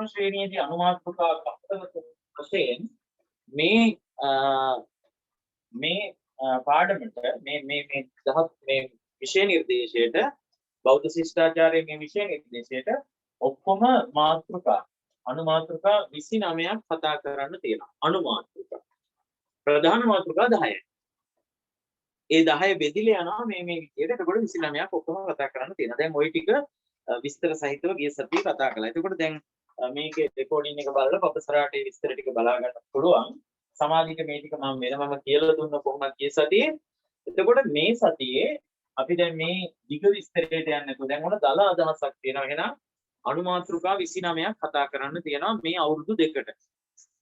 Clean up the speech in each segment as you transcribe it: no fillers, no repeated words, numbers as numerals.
ප්‍රශ්න ශ්‍රේණියේදී අනුමාත්‍රිකා කප්පවත වශයෙන් මේ පාඩමට මේ විෂය නිර්දේශයට බෞද්ධ ශිෂ්ටාචාරයේ මේ විෂය නිර්දේශයට ඔක්කොම මාත්‍රිකා අනුමාත්‍රිකා 29ක් කතා කරන්න තියෙනවා. අනුමාත්‍රිකා ප්‍රධාන මාත්‍රිකා 10යි. ඒ 10 බෙදිලා යනවා මේ විදිහට. එතකොට 29ක් ඔක්කොම කතා කරන්න තියෙනවා. දැන් ওই ටික විස්තර සහිතව ගිය සතියේ කතා කළා. එතකොට දැන් මේකේ රෙකෝඩින් එක බලලා පපසරාට ඒ විස්තර ටික බලා ගන්න පුළුවන්. සමාධික මේ ටික මම වෙනමම කියලා දුන්න කොහොමද ගිය සතියේ. එතකොට මේ සතියේ අපි දැන් මේ දිග විස්තරයට යන්නේ නැතුව දැන් උන දල අදහසක් තියෙනවා. එහෙනම් අනුමාත්‍රිකා 29ක් කතා කරන්න තියෙනවා මේ අවුරුදු දෙකට.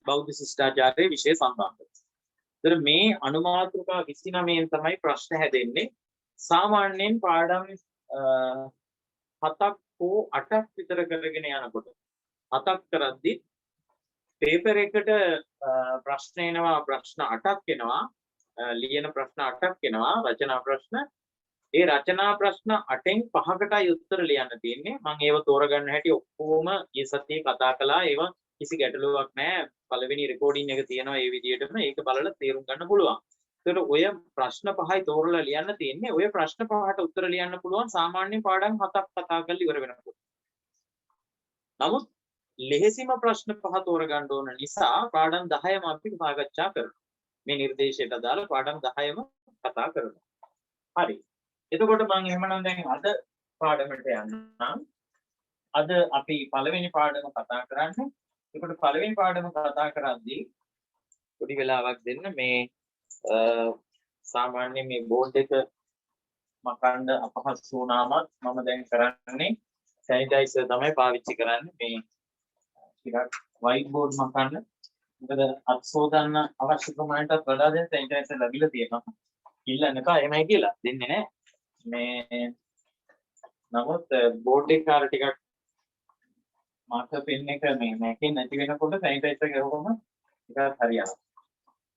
බෞද්ධ ශිෂ්ටාචාරයේ විෂය සම්බන්ධව. ඒතර මේ අනුමාත්‍රිකා 29න් තමයි ප්‍රශ්න හැදෙන්නේ. සාමාන්‍යයෙන් පාඩම් 7ක් හෝ 8ක් විතර කරගෙන යනකොට 7ක් කරද්දි පේපර් එකට ප්‍රශ්න එනවා ප්‍රශ්න 8ක් එනවා. ලියන ප්‍රශ්න 8ක් එනවා රචනා ප්‍රශ්න. ඒ රචනා ප්‍රශ්න 8න් 5කටයි උත්තර ලියන්න තියෙන්නේ. මම ඒව තෝරගන්න හැටි ඔක්කොම ඊ සතියේ කතා කළා. ඒව කිසි ගැටලුවක් නැහැ. පළවෙනි රෙකෝඩින් එක තියෙනවා ඒ විදිහටම. ඒක බලලා තේරුම් ගන්න පුළුවන්. ඒකට ඔය ප්‍රශ්න 5යි තෝරලා ලියන්න තියෙන්නේ. ඔය ප්‍රශ්න 5ට උත්තර ලියන්න පුළුවන් සාමාන්‍ය පාඩම් 7ක් කතා කරලා ඉවර වෙනකොට. නමුත් ලෙහෙසිම ප්‍රශ්න 5 තෝරගන්න ඕන නිසා පාඩම් 10ම අපි සාකච්ඡා කරනවා. මේ නිර්දේශයට අදාළ පාඩම් 10ම කතා කරනවා. හරි. එතකොට මම එහෙමනම් දැන් අද පාඩමට යන්නම්. අද අපි පළවෙනි පාඩම කතා කරන්නේ. ඒකට පළවෙනි පාඩම කතා කරද්දී පොඩි වෙලාවක් දෙන්න මේ සාමාන්‍ය මේ බෝඩ් එක මකන්න අපහසු වුණාමත් මම දැන් කරන්නේ සැනිටයිසර් තමයි පාවිච්චි කරන්නේ මේ ටිකක් වයිට් බෝඩ් මකන්න. මොකද අත් සෝදන්න අවශ්‍ය ප්‍රමාණයටත් වඩා දැන් සැනිටයිසර් ලැබිලා තියෙනවා. ඉල්ලන්න එපා එහෙමයි කියලා දෙන්නේ නැහැ. මේ නමුත් බෝඩ් එක කාර ටිකක් මාකර් පෙන් එක මේ නැකේ නැති වෙනකොට සැනිටයිසර් ගහුවම ටිකක් හරියනවා.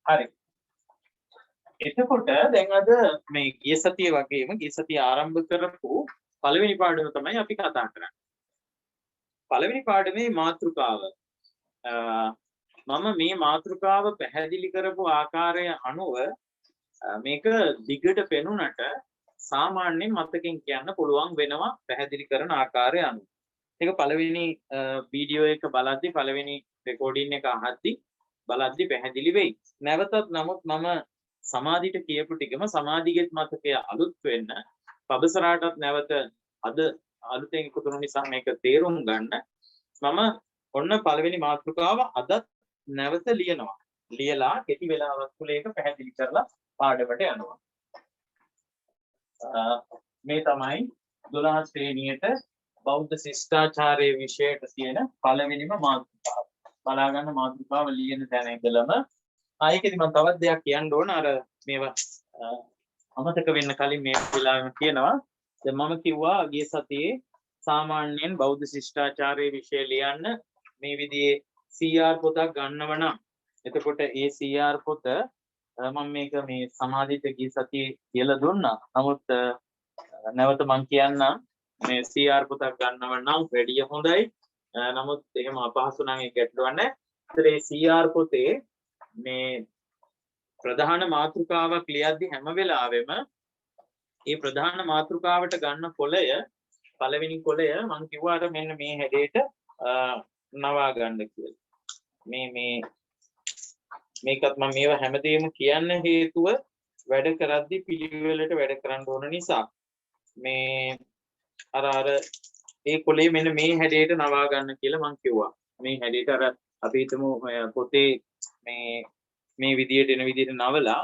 හරි. එතකොට දැන් අද මේ ගිය සතියේ වගේම ගිය සතිය ආරම්භ කරපු පළවෙනි පාඩම තමයි අපි කතා කරන්නේ. පළවෙනි පාඩමේ මාතෘකාව මම මේ මාතෘකාව පැහැදිලි කරපු ආකාරය අනුව මේක දිගට පෙනුනට සාමාන්‍යයෙන් මතකෙන් කියන්න පුළුවන් වෙනවා පැහැදිලි කරන ආකාරය අනුව. ඒක පළවෙනි වීඩියෝ එක බලද්දි පළවෙනි රෙකෝඩින් එක අහද්දි බලද්දි පැහැදිලි වෙයි. නැවතත් නමුත් මම සමාධිට කියපු ටිකම සමාධිගෙත් මතකය අලුත් වෙන්න පබසරාටත් නැවත අද අලුතෙන් එකතු වුණු නිසා මේක තේරුම් ගන්න මම ඔන්න පළවෙනි මාතෘකාව අදත් නැවත ලියනවා. ලියලා කෙටි වෙලාවක් තුල ඒක පැහැදිලි කරලා පාඩමට යනවා. මේ තමයි 12 ශ්‍රේණියට බෞද්ධ ශිෂ්ටාචාරයේ විෂයට තියෙන පළවෙනිම මාතෘකාව. බලා ගන්න මාතෘකාව ලියන තැන ඉඳලම ආයෙකදී මම තවත් දෙයක් කියන්න ඕන අර මේවා අමතක වෙන්න කලින් මේ වෙලාවෙම කියනවා. දැන් මම කිව්වා ගිය සතියේ සාමාන්‍යයෙන් බෞද්ධ ශිෂ්ටාචාරයේ විෂය ලියන්න මේ විදිහේ CR පොතක් ගන්නව නම් එතකොට ඒ CR පොත මම මේක මේ සමාධිත ගිය සතියේ කියලා දුන්නා. නමුත් නැවත මම කියන්නම් මේ CR පොතක් ගන්නව නම් වැඩිය හොඳයි. නමුත් එහෙම අපහසු නම් ඒක ගැටලුවක් නැහැ. ඒතර මේ CR පොතේ මේ ප්‍රධාන මාතෘකාවක් ලියද්දි හැම වෙලාවෙම මේ ප්‍රධාන මාතෘකාවට ගන්න කොළය පළවෙනි කොළය මම කිව්වා අර මෙන්න මේ හැඩයට නවා ගන්න කියලා. මේකත් මම මේවා හැමදේම කියන්න හේතුව වැඩ කරද්දි පිළිවෙලට වැඩ කරන්න ඕන නිසා මේ අර ඒ කොළේ මෙන්න මේ හැඩයට නවා ගන්න කියලා මම කිව්වා. මේ හැඩයට අර අපි හිතමු පොතේ මේ විදියට එන විදියට නවලා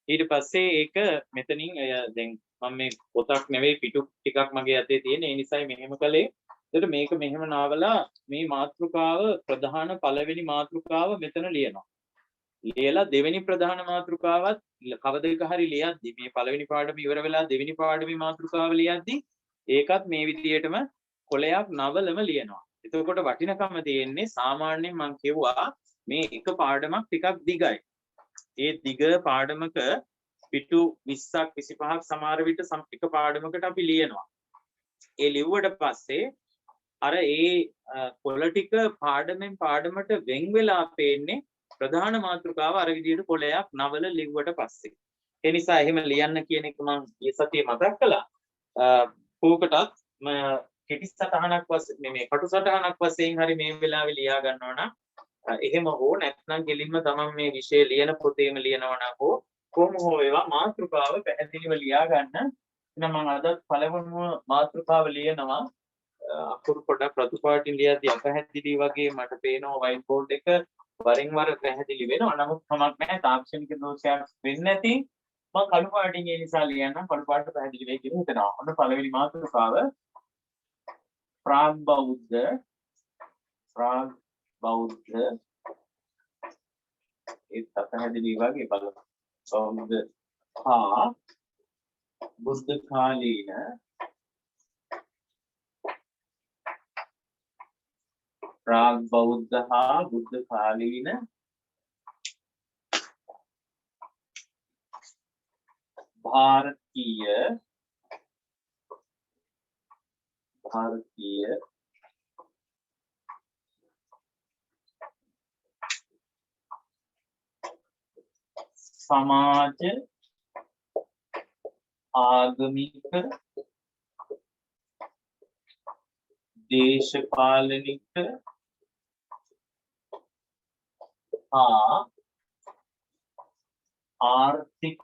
ඊට පස්සේ ඒක මෙතනින් දැන් මම මේ පොතක් නෙවෙයි පිටු ටිකක් මගේ අතේ තියෙන ඒ නිසායි මෙහෙම කළේ. එතකොට මේක මෙහෙම නවලා මේ මාතෘකාව ප්‍රධාන පළවෙනි මාතෘකාව මෙතන ලියනවා. ලියලා දෙවෙනි ප්‍රධාන මාතෘකාවත් කවදක හරි ලියද්දි මේ පළවෙනි පාඩම ඉවර වෙලා දෙවෙනි පාඩමේ මාතෘකාව ලියද්දි ඒකත් මේ විදියටම කොළයක් නවලම ලියනවා. එතකොට වටිනකම තියෙන්නේ සාමාන්‍යයෙන් මම කියුවා මේ එක පාඩමක් ටිකක් දිගයි. ඒ දිග පාඩමක පිටු 20ක් 25ක් සමහර විට එක පාඩමකට අපි ලියනවා. ඒ ලිව්වට පස්සේ අර ඒ පොලිටික පාඩමෙන් පාඩමට වෙන් වෙලා පේන්නේ ප්‍රධාන මාතෘකාව අර විදිහට පොළයක් නවල ලිව්වට පස්සේ. ඒ නිසා එහෙම ලියන්න කියන එක මම ඊ සතියේ මතක් කළා. කෝකටත් කෙටි සටහනක් වශයෙන් මේ කටු සටහනක් වශයෙන් හරි මේ වෙලාවේ ලියා ගන්නවා නම් එහෙම හෝ නැත්නම් ගෙලින්ම තමන් මේ විෂය ලියන පොතේම ලියනවා නම් හෝ කොහොම හෝ ඒවා මාතෘකාව පැහැදිලිව ලියා ගන්න. එහෙනම් මම අද පළවෙනිම මාතෘකාව ලියනවා. අකුරු පොඩක් රතු පාටින් ලියද්දී අපැහැදිලි වගේ මට පේනවා වයිට් බෝඩ් එක වරින් වර පැහැදිලි වෙනවා. නමුත් කමක් නැහැ තාක්ෂණික දෝෂයක් වෙන්නේ නැති මම කළු පාටින් ඒ නිසා ලියන්නම් කළු පාට පැහැදිලි වෙයි කියලා හිතනවා. ඔන්න පළවෙනි මාතෘකාව ප්‍රාග් බෞද්ධ ඒත් අපැහැදිලි වගේ බලමු. බෞද්ධ හා බුද්ධ කාලීන ප්‍රාග් බෞද්ධ හා බුද්ධ කාලීන भारतीय समाज आगमिक देशपालनिक आर्थिक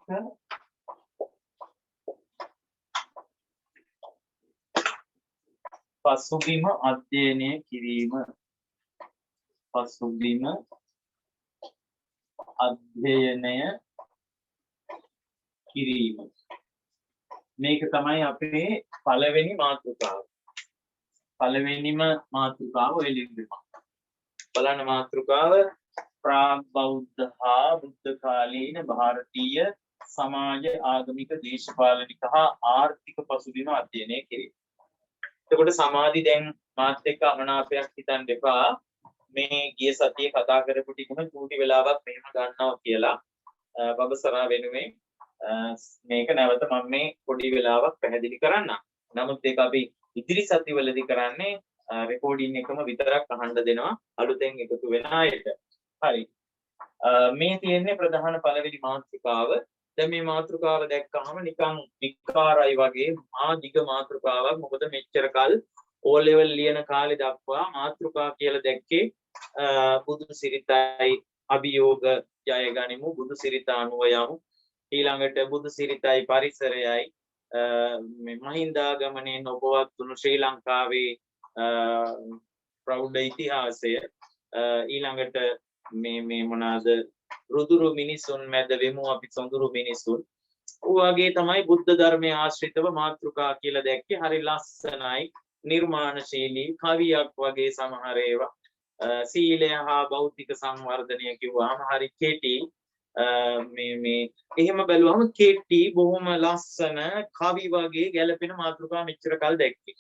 පසුබිම අධ්‍යයනය කිරීම මේක තමයි අපේ පළවෙනි මාතෘකාව. පළවෙනිම මාතෘකාව ඔය ලියන්න. බලන්න මාතෘකාව ප්‍රාග් බෞද්ධ හා බුද්ධ කාලීන ಭಾರತೀಯ සමාජ ආගමික දේශපාලනික හා ආර්ථික පසුබිම අධ්‍යයනය කිරීම. එතකොට සමාධි දැන් මාත් එක්ක අමනාපයක් හිතන්න එපා. මේ ගිය සතියේ කතා කරපු ටිකම චූටි වෙලාවක් මෙහෙම ගන්නවා කියලා බබසරා වෙනුවෙන් මේක නැවත මම මේ පොඩි වෙලාවක් පැහැදිලි කරන්නම්. නමුත් ඒක අපි ඉදිරි සතිවලදී කරන්නේ රෙකෝඩින් එකම විතරක් අහන්න දෙනවා අලුතෙන් එකතු වෙන අයට. හරි. මේ තියෙන්නේ ප්‍රධාන පළවෙනි මාතෘකාව. දැන් මේ මාතෘකාව දැක්කම නිකන් විකාරයි වගේ මහා දිග මාතෘකාවක්. මොකද මෙච්චර කල් O level ලියන කාලේ දක්වා මාතෘකා කියලා දැක්කේ බුදු සිරිතයි අභියෝග ජය ගනිමු, බුදු සිරිත අනුව යමු, ඊළඟට බුදු සිරිතයි පරිසරයයි, මේ මහින්දාගමනයෙන් ඔබවත් වුණු ශ්‍රී ලංකාවේ ප්‍රෞಢ ඉතිහාසය, ඊළඟට මේ මොනවාද රුදුරු මිනිසුන් මැද වෙමු අපි සොඳුරු මිනිසුන්. වගේ තමයි බුද්ධ ධර්මයේ ආශ්‍රිතව මාතෘකා කියලා දැක්කේ. හරි ලස්සනයි, නිර්මාණශීලී කවියක් වගේ සමහර ඒවා. සීලය හා භෞතික සංවර්ධනය කිව්වම හරි කෙටි. මේ එහෙම බැලුවම කෙටි බොහොම ලස්සන කවි වගේ ගැලපෙන මාතෘකා මෙච්චර කල් දැක්කේ.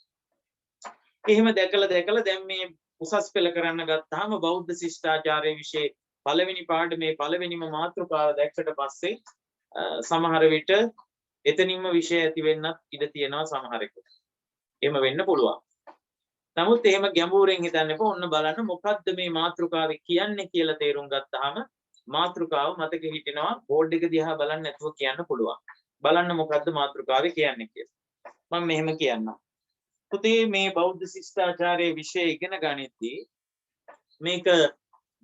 එහෙම දැකලා දැන් මේ උසස් පෙළ කරන්න ගත්තාම බෞද්ධ ශිෂ්ටාචාරයේ විෂය පළවෙනි පාඩමේ පළවෙනිම මාතෘකාව දැක්කට පස්සේ සමහර විට එතනින්ම විෂය ඇති වෙන්නත් ඉඩ තියෙනවා සමහරෙකුට. එහෙම වෙන්න පුළුවන්. නමුත් එහෙම ගැඹුරෙන් හිතන්න එපා. ඔන්න බලන්න මොකද්ද මේ මාතෘකාවේ කියන්නේ කියලා තේරුම් ගත්තාම මාතෘකාව මතක හිටිනවා. බෝඩ් එක දිහා බලන්න නැතුව කියන්න පුළුවන්. බලන්න මොකද්ද මාතෘකාවේ කියන්නේ කියලා. මම මෙහෙම කියන්නම්. පුතේ මේ බෞද්ධ ශිෂ්ටාචාරයේ විෂය ඉගෙන ගනිද්දී මේක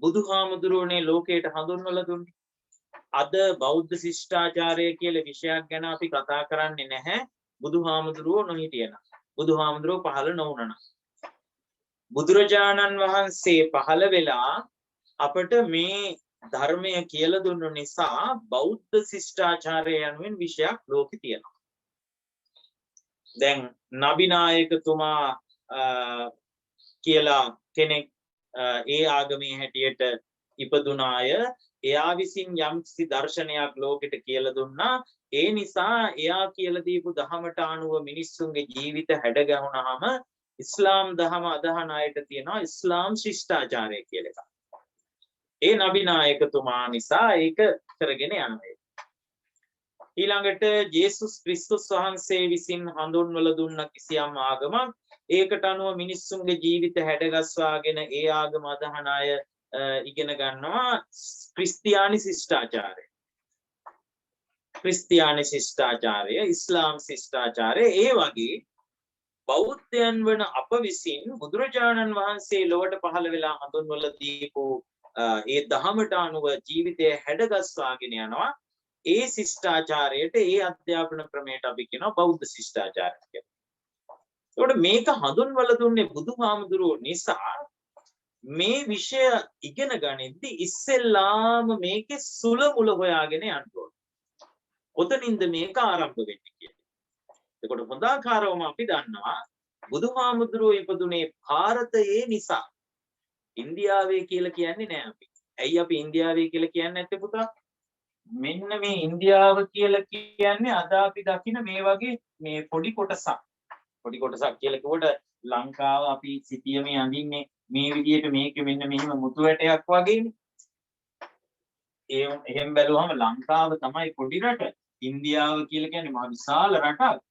බුදුහාමුදුරුවනේ ලෝකයට හඳුන්වලා දුන්නේ. අද බෞද්ධ ශිෂ්ටාචාරය කියලා විෂයක් ගැන අපි කතා කරන්නේ නැහැ. බුදුහාමුදුරුවෝ නොහිටියනම්. බුදුහාමුදුරුවෝ පහළ නොවුනනම්. බුදුරජාණන් වහන්සේ පහළ වෙලා අපට මේ ධර්මය කියලා දුන්නු නිසා බෞද්ධ ශිෂ්ටාචාරය යනුවෙන් විෂයක් ලෝකේ තියෙනවා. දැන් නබිනායකතුමා කියලා කෙනෙක් ඒ ආගමේ හැටියට ඉපදුන අය, එයා විසින් යම්කිසි දර්ශනයක් ලෝකෙට කියලා දුන්නා. ඒ නිසා එයා කියලා දීපු දහමට අනුව මිනිස්සුන්ගේ ජීවිත හැඩගැහුනහම ඉස්ලාම් දහම අදහන අයට තියෙනවා ඉස්ලාම් ශිෂ්ටාචාරය කියලා එකක්. ඒ නබිනායකතුමා නිසා ඒක කරගෙන යනවා. ඊළඟට ජේසුස් ක්‍රිස්තුස් වහන්සේ විසින් හඳුන්වලා දුන්න කිසියම් ආගමක්, ඒකට අනුව මිනිස්සුන්ගේ ජීවිත හැඩගස්වාගෙන ඒ ආගම අදහන අය ඉගෙන ගන්නවා ක්‍රිස්තියානි ශිෂ්ටාචාරය. ක්‍රිස්තියානි ශිෂ්ටාචාරය, ඉස්ලාම් ශිෂ්ටාචාරය ඒ වගේ බෞද්ධයන් වන අප විසින් බුදුරජාණන් වහන්සේ ලොවට පහළ වෙලා හඳුන්වලා දීපු ඒ දහමට අනුව ජීවිතය හැඩගස්වාගෙන යනවා. ඒ ශිෂ්ටාචාරයට ඒ අධ්‍යාපන ක්‍රමයට අපි කියනවා බෞද්ධ ශිෂ්ටාචාරය කියලා. ඒකට මේක හඳුන්වලා දුන්නේ බුදුහාමුදුරුවෝ නිසා මේ විෂය ඉගෙන ගනිද්දි ඉස්සෙල්ලාම මේකේ සුල මුල හොයාගෙන යන්න ඕනේ. කොතනින්ද මේක ආරම්භ වෙන්නේ කියලා. ඒකට හොඳාකාරවම අපි දන්නවා බුදුහාමුදුරුවෝ ඉපදුනේ ಭಾರತයේ නිසා. ඉන්දියාවේ කියලා කියන්නේ නෑ අපි. ඇයි අපි ඉන්දියාවේ කියලා කියන්නේ නැත්තේ පුතා? මෙන්න මේ ඉන්දියාව කියලා කියන්නේ අද අපි දකින මේ වගේ මේ පොඩි කොටසක්. පොඩි කොටසක් කියලා කිව්වට ලංකාව අපි සිටියමේ අඳින්නේ මේ විදිහට මේක මෙන්න මෙහෙම මුතු වැටයක් වගේනේ. එහෙම බැලුවම ලංකාව තමයි පොඩි රට. ඉන්දියාව කියලා කියන්නේ මහ විශාල රටක්.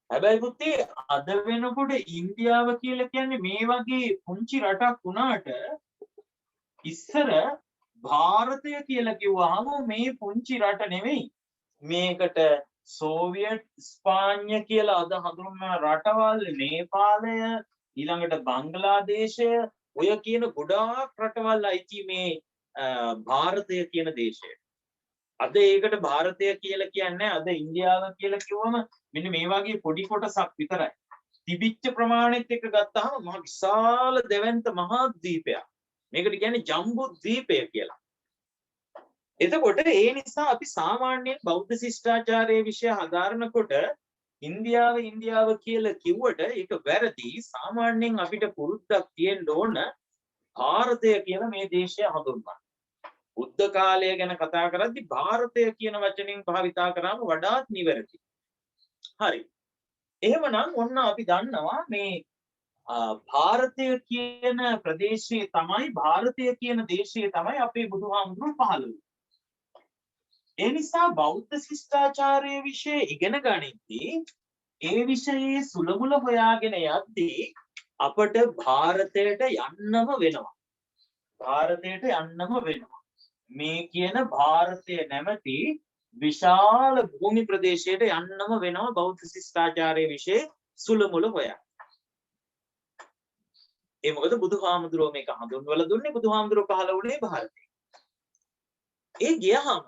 හැබැයි පුතේ අද වෙනකොට ඉන්දියාව කියලා කියන්නේ මේ වගේ පුංචි රටක් වුණාට ඉස්සර ಭಾರತය කියලා කිව්වහම මේ පුංචි රට නෙවෙයි. මේකට සෝවියට් ස්පාඤ්ඤ කියලා අද හඳුන්වන රටවල් නේපාලය ඊළඟට බංග්ලාදේශය ඔය කියන ගොඩාක් රටවල් අයිති මේ ಭಾರತය කියන දේශය. අද ඒකට ಭಾರತය කියලා කියන්නේ අද ඉන්දියාව කියලා කිව්වම මෙන්න මේ වගේ පොඩි කොටසක් විතරයි. තිබිච්ච ප්‍රමාණෙත් එක ගත්තාම මහ විශාල දෙවන්ත මහා ද්වීපයක්. මේකට කියන්නේ ජම්බු ද්වීපය කියලා. එතකොට ඒ නිසා අපි සාමාන්‍යයෙන් බෞද්ධ ශිෂ්ටාචාරයේ විෂය හදාරනකොට ඉන්දියාව කියලා කිව්වට ඒක වැරදි. සාමාන්‍යයෙන් අපිට පුරුද්දක් තියෙන්න ඕන ಭಾರತය කියලා මේ දේශය හඳුන්වන්න. බුද්ධ කාලය ගැන කතා කරද්දී ಭಾರತය කියන වචنين භාවිතා කරාම වඩාත් නිවැරදි. හරි. එහෙමනම් ඔන්න අපි දන්නවා මේ ಭಾರತය කියන ප්‍රදේශයේ තමයි ಭಾರತය කියන දේශයේ තමයි අපේ බුදුහාමුදුරුවෝ පහළ වුනේ. ඒ නිසා බෞද්ධ ශිෂ්ටාචාරයේ විෂය ඉගෙන ගනිද්දී ඒ විෂයේ සුලමුල හොයාගෙන යද්දී අපට ಭಾರತයට යන්නම වෙනවා. ಭಾರತයට යන්නම වෙනවා. මේ කියන ಭಾರತය නැමැති විශාල භූමි ප්‍රදේශයට යන්නම වෙනවා බෞද්ධ ශිෂ්ටාචාරයේ විෂය සුලමුල හොයා. ඒ මොකද බුදුහාමුදුරුවෝ මේක හඳුන්වලා දුන්නේ බුදුහාමුදුරුවෝ පහළ වුණේ ಭಾರತේ. ඒ ගියහම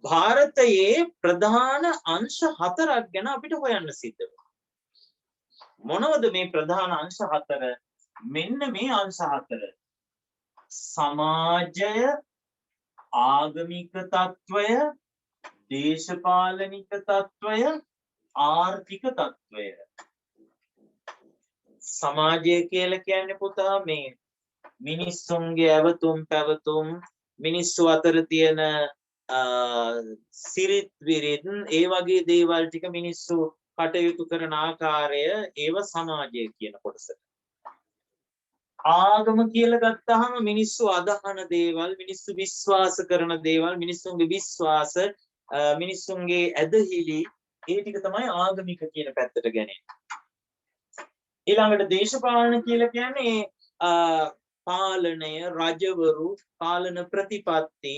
ಭಾರತයේ ප්‍රධාන අංශ 4ක් ගැන අපිට හොයන්න සිද්ධ වෙනවා. මොනවද මේ ප්‍රධාන අංශ 4? මෙන්න මේ අංශ 4. සමාජය, ආගමික තත්වය, දේශපාලනික තත්වය, ආර්ථික තත්වය. සමාජය කියලා කියන්නේ පුතා මේ මිනිස්සුන්ගේ ඇවතුම් පැවතුම්, මිනිස්සු අතර තියෙන සිරිත් විරිත් ඒ වගේ දේවල් ටික මිනිස්සු කටයුතු කරන ආකාරය ඒව සමාජය කියන කොටසට. ආගම කියලා ගත්තාම මිනිස්සු අදහන දේවල්, මිනිස්සු විශ්වාස කරන දේවල්, මිනිස්සුන්ගේ විශ්වාස, මිනිස්සුන්ගේ ඇදහිලි ඒ ටික තමයි ආගමික කියන පැත්තට ගන්නේ. ඊළඟට දේශපාලන කියලා කියන්නේ පාලනය, රජවරු, පාලන ප්‍රතිපත්ති,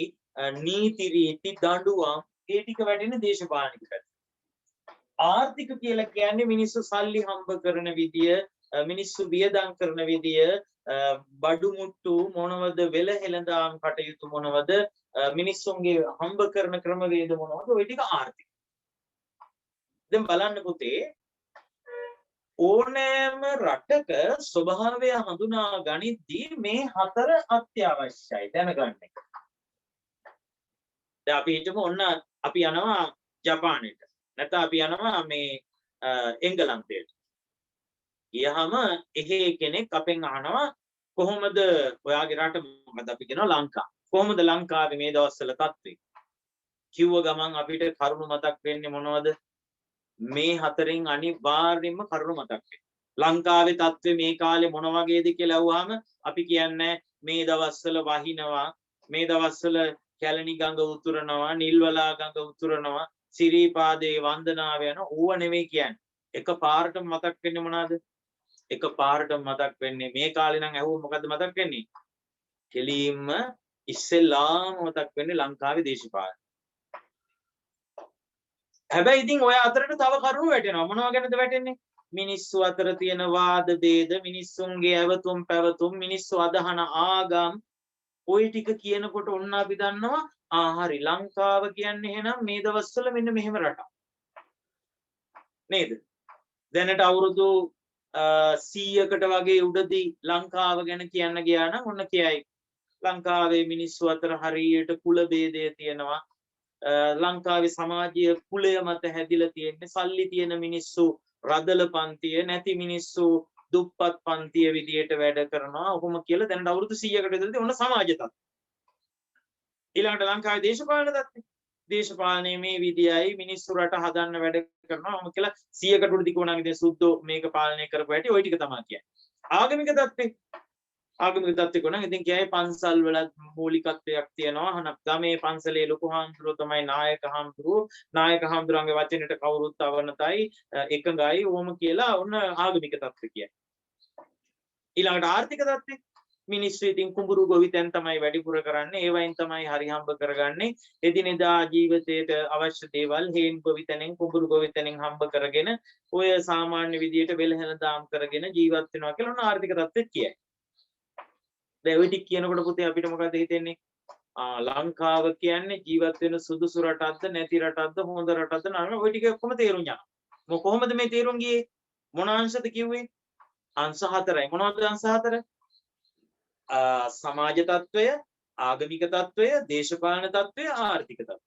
නීති රීති, දඬුවම් ඒ ටික වැඩෙන දේශපාලනික පැත්ත. ආර්ථික කියලා කියන්නේ මිනිස්සු සල්ලි හම්බ කරන විදිය, මිනිස්සු වියදම් කරන විදිය, බඩු මුට්ටු මොනවද, වෙල හෙළඳාම් කටයුතු මොනවද, මිනිස්සුන්ගේ හම්බ කරන ක්‍රමවේද මොනවද, ඔය ටික ආර්ථික. දැන් බලන්න පුතේ ඕනෑම රටක ස්වභාවය හඳුනා ගනිද්දී මේ 4 අත්‍යවශ්‍යයි දැනගන්න එක. දැන් අපි හිතමු ඔන්න අපි යනවා ජපානයට. නැත්නම් අපි යනවා මේ එංගලන්තයට. ගියහම එහෙ කෙනෙක් අපෙන් අහනවා කොහොමද ඔයාගේ රට මොකද අපි කියනවා ලංකාව. කොහොමද ලංකාවේ මේ දවස්වල තත්ත්වය? කිව්ව ගමන් අපිට කරුණු මතක් වෙන්නේ මොනවද? මේ 4න් අනිවාර්යෙන්ම කරුණු මතක් වෙනවා. ලංකාවේ තත්ත්වය මේ කාලේ මොන වගේද කියලා අහුවාම අපි කියන්නේ මේ දවස්වල වහිනවා, මේ දවස්වල කැලණි ගඟ උතුරනවා, නිල්වලා ගඟ උතුරනවා, සිරිපාදේ වන්දනාව යන ඕව නෙමෙයි කියන්නේ. එක පාරටම මතක් වෙන්නේ මොනවාද? එක පාරට මතක් වෙන්නේ මේ කාලේ නම් ඇහුවොත් මොකද්ද මතක් වෙන්නේ? කෙලින්ම ඉස්සෙල්ලාම මතක් වෙන්නේ ලංකාවේ දේශපාලන. හැබැයි ඉතින් ඔය අතරට තව කරුණු වැටෙනවා. මොනවා ගැනද වැටෙන්නේ? මිනිස්සු අතර තියෙන වාද ભેද, මිනිස්සුන්ගේ ඇවතුම් පැවතුම්, මිනිස්සු අදහන ආගම් ওই ටික කියනකොට ඔන්න අපි දන්නවා හරි ලංකාව කියන්නේ එහෙනම් මේ දවස්වල මෙන්න මෙහෙම රටක්. නේද? දැනට අවුරුදු 100කට වගේ උඩදී ලංකාව ගැන කියන්න ගියා නම් ඔන්න කියයි. ලංකාවේ මිනිස්සු අතර හරියට කුල ભેදය තියෙනවා. ලංකාවේ සමාජීය කුලය මත හැදිලා තියෙන්නේ. සල්ලි තියෙන මිනිස්සු රදල පන්තිය, නැති මිනිස්සු දුප්පත් පන්තිය විදියට වැඩ කරනවා. ඔහොම කියලා දැනට අවුරුදු 100කට විතරදී ඔන්න සමාජ තත්ත්වය. ඊළඟට ලංකාවේ දේශපාලන තත්ත්වය. දේශපාලනයේ මේ විදියයි මිනිස්සු රට හදන්න වැඩ කරනවා. ඔහොම කියලා 100කට උඩ දිකුණාගේ ඉතින් සුද්ධෝ මේක පාලනය කරපු හැටි ওই ටික තමයි කියන්නේ. ආගමික තත්ත්වය. ආගමික තත්ත්වය කොනනම් ඉතින් කියයි පන්සල් වල මූලිකත්වයක් තියෙනවා. ගමේ පන්සලේ ලොකු හාමුදුරුවෝ තමයි නායක හාමුදුරුවෝ. නායක හාමුදුරුවන්ගේ වචනෙට කවුරුත් අවනතයි එකඟයි ඕම කියලා ඔන්න ආගමික තත්ත්වය කියන්නේ. ඊළඟට ආර්ථික තත්ත්වය. මිනිස්සු ඉතින් කුඹුරු ගොවිතැන් තමයි වැඩිපුර කරන්නේ. ඒ වයින් තමයි හරි හම්බ කරගන්නේ. එදිනෙදා ජීවිතයට අවශ්‍ය දේවල් හේන් ගොවිතැනෙන් කුඹුරු ගොවිතැනෙන් හම්බ කරගෙන ඔය සාමාන්‍ය විදියට වෙලහෙන දාම් කරගෙන ජීවත් වෙනවා කියලා ඔන්න ආර්ථික තත්ත්වය කියයි. දැන් ඔය ටික කියනකොට පුතේ අපිට මොකද හිතෙන්නේ? ලංකාව කියන්නේ ජීවත් වෙන සුදුසු රටක්ද නැති රටක්ද හොඳ රටක්ද නරක ඔය ටික ඔක්කොම තේරුම් යනවා. කොහොමද මේ තේරුම් ගියේ? මොන අංශද කිව්වේ? අංශ 4යි. මොනවද අංශ 4? සමාජ තත්ත්වය, ආගමික තත්ත්වය, දේශපාලන තත්ත්වය, ආර්ථික තත්ත්වය.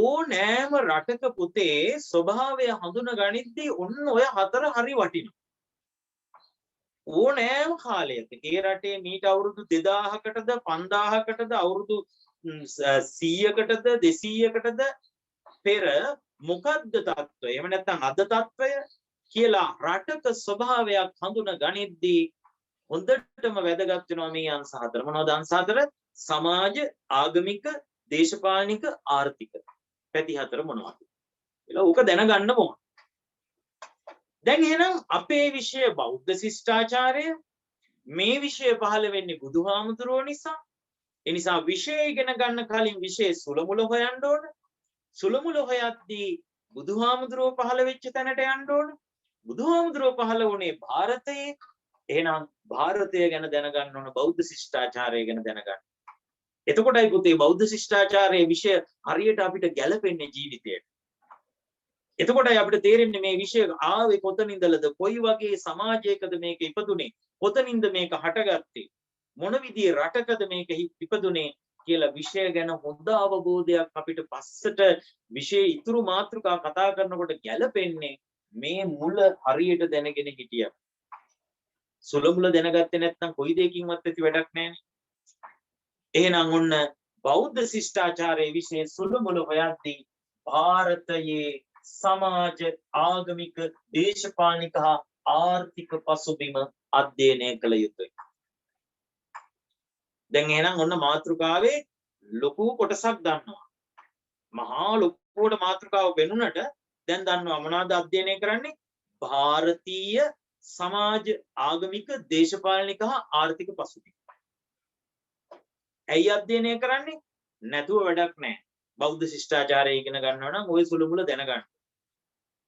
ඕනෑම රටක පුතේ ස්වභාවය හඳුන ගනිද්දී ඔන්න ඔය 4 හරි වටිනවා. ඕනෑම කාලයක ඒ රටේ මීට අවුරුදු 2000කටද 5000කටද අවුරුදු 100කටද 200කටද පෙර මොකද්ද තත්ත්වය? එහෙම නැත්නම් අද තත්ත්වය කියලා රටක ස්වභාවයක් හඳුන ගනිද්දී හොඳටම වැදගත් වෙනවා මේ අංශ 4. මොනවද අංශ 4? සමාජ, ආගමික, දේශපාලනික, ආර්ථික. පැති 4 මොනවද? කියලා ඕක දැනගන්න ඕන. දැන් එහෙනම් අපේ විෂය බෞද්ධ ශිෂ්ටාචාරය මේ විෂය පහළ වෙන්නේ බුදුහාමුදුරුවෝ නිසා. ඒ නිසා විෂය ඉගෙන ගන්න කලින් විෂය සුලමුල හොයන්න ඕන. සුලමුල හොයද්දී බුදුහාමුදුරුවෝ පහළ වෙච්ච තැනට යන්න ඕන. බුදුහාමුදුරුවෝ පහළ වුණේ ಭಾರತයේ. එහෙනම් ಭಾರತය ගැන දැනගන්න ඕන බෞද්ධ ශිෂ්ටාචාරය ගැන දැනගන්න. එතකොටයි පුතේ බෞද්ධ ශිෂ්ටාචාරයේ විෂය හරියට අපිට ගැලපෙන්නේ ජීවිතයට. එතකොටයි අපිට තේරෙන්නේ මේ විෂය ආවේ කොතනින්දලද, කොයි වගේ සමාජයකද මේක ඉපදුනේ, කොතනින්ද මේක හටගත්තේ, මොන විදිහේ රටකද මේක ඉපදුනේ කියලා විෂය ගැන හොඳ අවබෝධයක් අපිට පස්සට විෂය ඉතුරු මාතෘකා කතා කරනකොට ගැලපෙන්නේ මේ මුල හරියට දැනගෙන හිටියා. සුලමුල දැනගත්තේ නැත්නම් කොයි දෙයකින්වත් ඇති වැඩක් නැහැනේ. එහෙනම් ඔන්න බෞද්ධ ශිෂ්ටාචාරයේ විෂය සුලමුල හොයද්දී ಭಾರತයේ සමාජ, ආගමික, දේශපාලනික හා ආර්ථික පසුබිම අධ්‍යයනය කළ යුතුයි. දැන් එහෙනම් ඔන්න මාතෘකාවේ ලොකු කොටසක් දන්නවා. මහා ලොකුවට මාතෘකාව වෙනුනට දැන් දන්නවා මොනවද අධ්‍යයනය කරන්නේ? ಭಾರತೀಯ සමාජ, ආගමික, දේශපාලනික හා ආර්ථික පසුබිම. ඇයි අධ්‍යයනය කරන්නේ? නැතුව වැඩක් නැහැ. බෞද්ධ ශිෂ්ටාචාරය ඉගෙන ගන්නවා නම් ওই සුළුමුල දැනගන්න.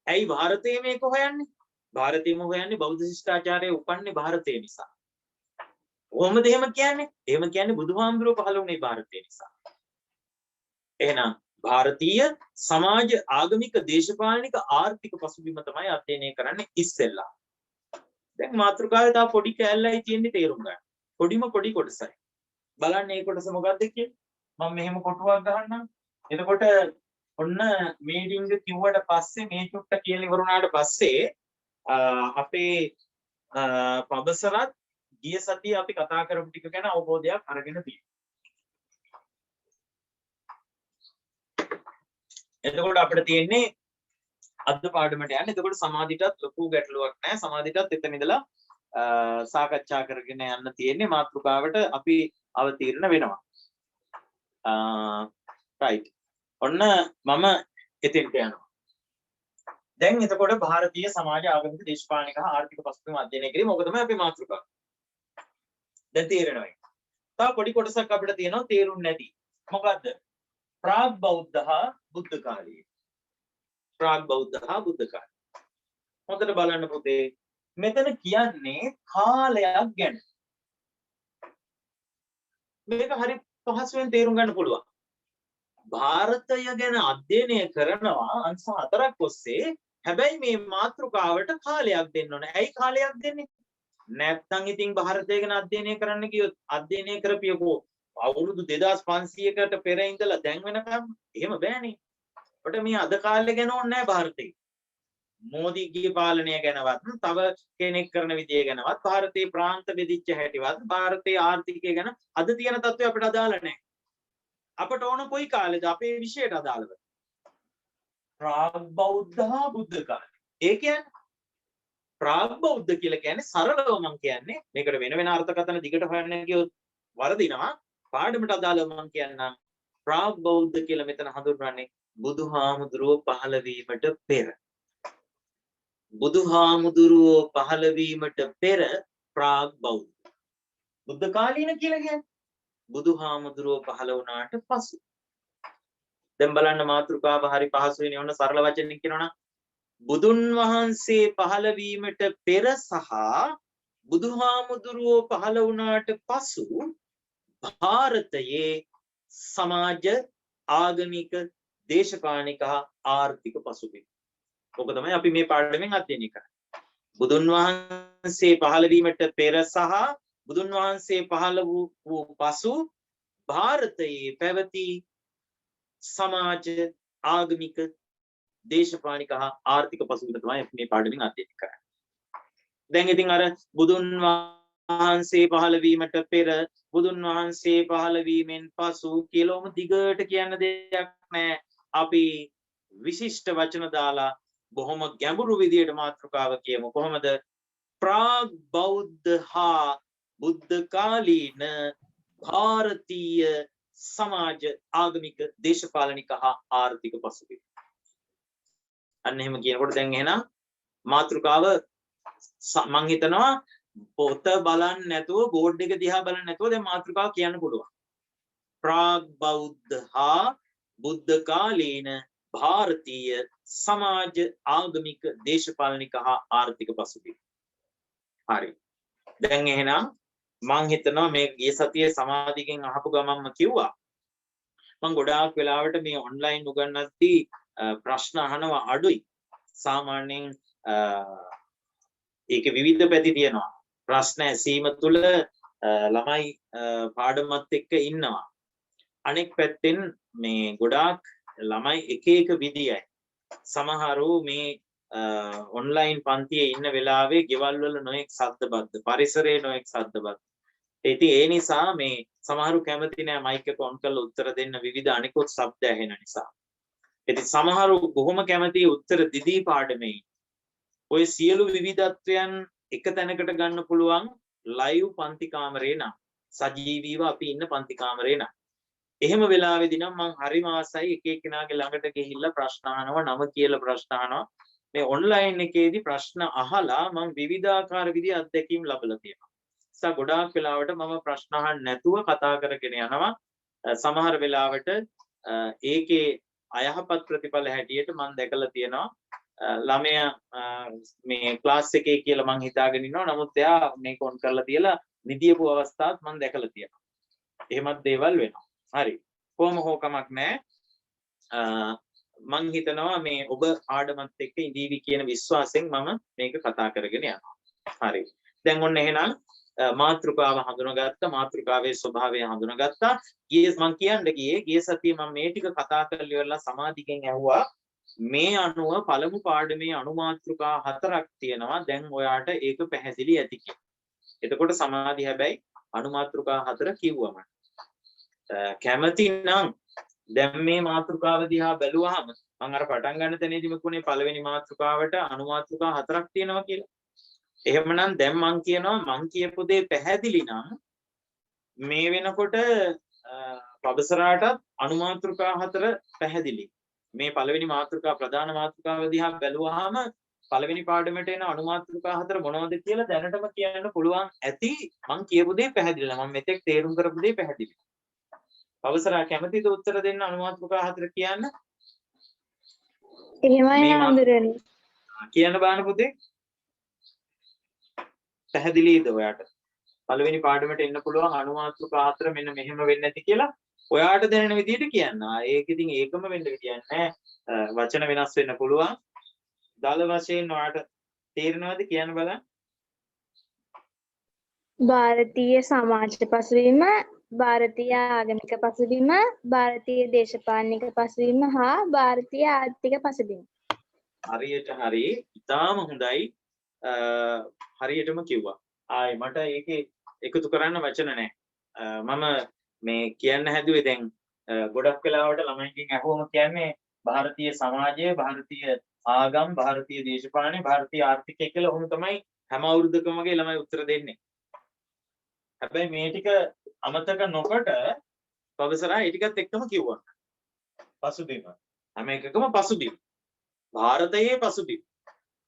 ඇයි ಭಾರತයේ මේක හොයන්නේ? ಭಾರතයේම හොයන්නේ බෞද්ධ ශිෂ්ටාචාරය උපන්නේ ಭಾರතයේ නිසා. කොහොමද එහෙම කියන්නේ? එහෙම කියන්නේ බුදුහාමුදුරුවෝ පහළ වුණේ ಭಾರතයේ නිසා. එහෙනම් ಭಾರತೀಯ සමාජ, ආගමික, දේශපාලනික, ආර්ථික පසුබිම තමයි අධ්‍යයනය කරන්නේ ඉස්සෙල්ලා. දැන් මාතෘකාවේ තව පොඩි කැලලයි තියෙන්නේ තේරුම් ගන්න. පොඩි කොටසයි. බලන්න මේ කොටස මොකක්ද කියන්නේ? මම මෙහෙම කොටුවක් ගහන්නම්. එතකොට ඔන්න මේ ඩිංග කිව්වට පස්සේ මේ චුට්ට කියලා ඉවරුණාට පස්සේ අපේ පබසරත් ගිය සතියේ අපි කතා කරපු ටික ගැන අවබෝධයක් අරගෙන තියෙනවා. එතකොට අපිට තියෙන්නේ අද පාඩමට යන්න. එතකොට සමාධියටත් ලොකු ගැටලුවක් නැහැ. සමාධියටත් එතන ඉඳලා සාකච්ඡා කරගෙන යන්න තියෙන්නේ. මාතෘකාවට අපි අවතීර්ණ වෙනවා. right. ඔන්න මම එතෙන්ට යනවා. දැන් එතකොට ಭಾರತೀಯ සමාජ ආගමික දේශපාලනික හා ආර්ථික පසුබිම අධ්‍යයනය කිරීම මොකද තමයි අපේ මාතෘකාව. දැන් තේරෙනවා. තව පොඩි කොටසක් අපිට තියෙනවා තේරුම් නැති. මොකද්ද? ප්‍රාග් බෞද්ධ හා බුද්ධ කාලීය. ප්‍රාග් බෞද්ධ හා බුද්ධ කාලීය. හොඳට බලන්න පුතේ. මෙතන කියන්නේ කාලයක් ගැන. මේක හරි පහසුවෙන් තේරුම් ගන්න පුළුවන්. ಭಾರತය ගැන අධ්‍යයනය කරනවා අංශ 4ක් ඔස්සේ. හැබැයි මේ මාතෘකාවට කාලයක් දෙන්න ඕනේ. ඇයි කාලයක් දෙන්නේ? නැත්නම් ඉතින් ಭಾರತය ගැන අධ්‍යයනය කරන්න කියොත් අධ්‍යයනය කරපියකෝ අවුරුදු 2500කට පෙර ඉඳලා දැන් වෙනකම් එහෙම බෑනේ. අපිට මේ අද කාලේ ගැන ඕනේ නැහැ ಭಾರತේ. මෝදීගේ පාලනය ගැනවත් තව කෙනෙක් කරන විදිය ගැනවත් ಭಾರತේ ප්‍රාන්ත බෙදිච්ච හැටිවත් ಭಾರತේ ආර්ථිකය ගැන අද තියෙන තත්ත්වය අපිට අදාළ නැහැ. අපට ඕන කොයි කාලෙද අපේ විෂයට අදාළව? ප්‍රාග් බෞද්ධ හා බුද්ධ කාලය. ඒ කියන්නේ ප්‍රාග් බෞද්ධ කියලා කියන්නේ සරලව මම කියන්නේ මේකට වෙන වෙන අර්ථකථන දිගට හොයන්න ගියොත් වරදිනවා. පාඩමට අදාළව මම කියන්නම් ප්‍රාග් බෞද්ධ කියලා මෙතන හඳුන්වන්නේ බුදුහාමුදුරුවෝ පහළ වීමට පෙර. බුදුහාමුදුරුවෝ පහළ වීමට පෙර ප්‍රාග් බෞද්ධ. බුද්ධ කාලීන කියලා කියන්නේ බුදුහාමුදුරුවෝ පහළ වුණාට පසු. දැන් බලන්න මාතෘකාව හරි පහසුවෙන් ඔන්න සරල වචනෙන් කියනවනම් බුදුන් වහන්සේ පහළ වීමට පෙර සහ බුදුහාමුදුරුවෝ පහළ වුණාට පසු ಭಾರತයේ සමාජ ආගමික දේශපාලනික හා ආර්ථික පසුබිම. ඔක තමයි අපි මේ පාඩමෙන් අධ්‍යයනය කරන්නේ. බුදුන් වහන්සේ පහළ වීමට පෙර සහ බුදුන් වහන්සේ පහළ වූ පසු ಭಾರತයේ පැවති සමාජ ආගමික දේශපාලනික හා ආර්ථික පසුබිම තමයි අපි මේ පාඩමෙන් අධ්‍යයනය කරන්නේ. දැන් ඉතින් අර බුදුන් වහන්සේ පහළ වීමට පෙර බුදුන් වහන්සේ පහළ වීමෙන් පසු කියලාම දිගට කියන්න දෙයක් නැහැ. අපි විශිෂ්ට වචන දාලා බොහොම ගැඹුරු විදියට මාතෘකාව කියමු. කොහොමද? ප්‍රාග් බෞද්ධ හා බුද්ධ කාලීන ಭಾರತೀಯ සමාජ ආගමික දේශපාලනික හා ආර්ථික පසුබිම. අන්න එහෙම කියනකොට දැන් එහෙනම් මාතෘකාව මම හිතනවා පොත බලන්න නැතුව බෝඩ් එක දිහා බලන්න නැතුව දැන් මාතෘකාව කියන්න පුළුවන්. ප්‍රාග් බෞද්ධ හා බුද්ධ කාලීන ಭಾರತೀಯ සමාජ ආගමික දේශපාලනික හා ආර්ථික පසුබිම. හරි. දැන් එහෙනම් මම හිතනවා මේ ගිය සතියේ සමාධිකෙන් අහපු ගමන්ම කිව්වා මම ගොඩාක් වෙලාවට මේ ඔන්ලයින් උගන්වද්දී ප්‍රශ්න අහනවා අඩුයි. සාමාන්‍යයෙන් ඒකේ විවිධ පැති තියෙනවා. ප්‍රශ්න ඇසීම තුළ ළමයි පාඩමත් එක්ක ඉන්නවා. අනෙක් පැත්තෙන් මේ ගොඩාක් ළමයි එක එක විදියයි. සමහරු මේ ඔන්ලයින් පන්තියේ ඉන්න වෙලාවේ ගෙවල් වල නොඑක් ශබ්දබද්ද පරිසරයේ නොඑක් ශබ්දබද්ද. ඉතින් ඒ නිසා මේ සමහරු කැමති නෑ මයික් එක ඔන් කරලා උත්තර දෙන්න විවිධ අනිකුත් ශබ්ද ඇහෙන නිසා. ඉතින් සමහරු බොහොම කැමති උත්තර දිදී පාඩමේ. ඔය සියලු විවිධත්වයන් එක තැනකට ගන්න පුළුවන් ලයිව් පන්ති කාමරේ නම් සජීවීව අපි ඉන්න පන්ති කාමරේ නම්. එහෙම වෙලාවෙදී නම් මම හරිම ආසයි එක එක්කෙනාගේ ළඟට ගිහිල්ලා ප්‍රශ්න අහනවා නම කියලා ප්‍රශ්න අහනවා. මේ ඔන්ලයින් එකේදී ප්‍රශ්න අහලා මම විවිධාකාර විදිහ අත්දැකීම් ලැබලා තියෙනවා. නිසා ගොඩාක් වෙලාවට මම ප්‍රශ්න අහන්න නැතුව කතා කරගෙන යනවා. සමහර වෙලාවට ඒකේ අයහපත් ප්‍රතිඵල හැටියට මම දැකලා තියෙනවා. ළමයා මේ ක්ලාස් එකේ කියලා මං හිතාගෙන ඉන්නවා. නමුත් එයා මේක ඔන් කරලා තියලා නිදියපු අවස්ථාත් මම දැකලා තියෙනවා. එහෙමත් දේවල් වෙනවා. හරි. කොහොම හෝ කමක් නැහැ. මං හිතනවා මේ ඔබ ආඩමත් එක්ක ඉඳීවි කියන විශ්වාසයෙන් මම මේක කතා කරගෙන යනවා. හරි. දැන් ඔන්න එහෙනම් මාතෘකාව හඳුනාගත්තා. මාතෘකාවේ ස්වභාවය හඳුනාගත්තා. මං කියන්න ගියේ සතියේ මම මේ ටික කතා කරලා ඉවරලා සමාධිකෙන් ඇහුවා මේ අනුව පළමු පාඩමේ අනුමාත්‍රිකා 4ක් තියෙනවා. දැන් ඔයාට ඒක පැහැදිලි ඇති කියලා. එතකොට සමාධි හැබැයි අනුමාත්‍රිකා 4 කිව්වම කැමති නම් දැන් මේ මාතෘකාව දිහා බැලුවාම මම අර පටන් ගන්න තැනදීම කොනේ පළවෙනි මාතෘකාවට අනුමාත්‍රිකා 4ක් තියෙනවා කියලා. එහෙමනම් දැන් මං කියනවා මං කියපු දේ පැහැදිලි නම් මේ වෙනකොට පබසරාටත් අනුමාත්‍රිකා 4 පැහැදිලි. මේ පළවෙනි මාතෘකා ප්‍රධාන මාතෘකාව දිහා බැලුවාම පළවෙනි පාඩමට එන අනු මාතෘකා හතර මොනවද කියලා දැනටම කියන්න පුළුවන් ඇති. මම කියපු දේ පැහැදිලිද? මම මෙතෙක් තේරුම් කරපු දේ පැහැදිලිද? අවසරා කැමතිද උත්තර දෙන්න අනු මාතෘකා හතර කියන්න? එහෙමයි හාමුදුරනේ. කියන්න බාන පුතේ. පැහැදිලිද ඔයාට? පළවෙනි පාඩමට එන්න පුළුවන් අනු මාතෘකා හතර මෙන්න මෙහෙම වෙන්නේ නැති කියලා ඔයාට දැනෙන විදිහට කියන්න. ඒක ඉතින් ඒකම වෙන්න කියන්නේ වචන වෙනස් වෙන්න පුළුවන්. දල වශයෙන් ඔයාට තේරෙනවද කියන්න බලන්න. ಭಾರತೀಯ සමාජ පසුබිම, ಭಾರತೀಯ ආගමික පසුබිම, ಭಾರತೀය දේශපාලනික පසුබිම හා ಭಾರತೀය ආර්ථික පසුබිම. හරියට හරි. ඉතාම හොඳයි. හරියටම කිව්වා. ආයි මට ඒකේ එකතු කරන්න වචන නැහැ. මම මේ කියන්න හැදුවේ දැන් ගොඩක් වෙලාවට ළමයින්ගෙන් අහුවම කියන්නේ ಭಾರತೀಯ සමාජය, ಭಾರತೀය ආගම්, ಭಾರತೀය දේශපාලනය, ಭಾರತೀය ආර්ථිකය කියලා ඔහොම තමයි හැම අවුරුද්දකම වගේ ළමයි උත්තර දෙන්නේ. හැබැයි මේ ටික අමතක නොකොට ප්‍රොෆෙසර්ලා ඒ ටිකත් එක්කම කිව්වා. පසුබිම. හැම එකකම පසුබිම. ಭಾರತයේ පසුබිම.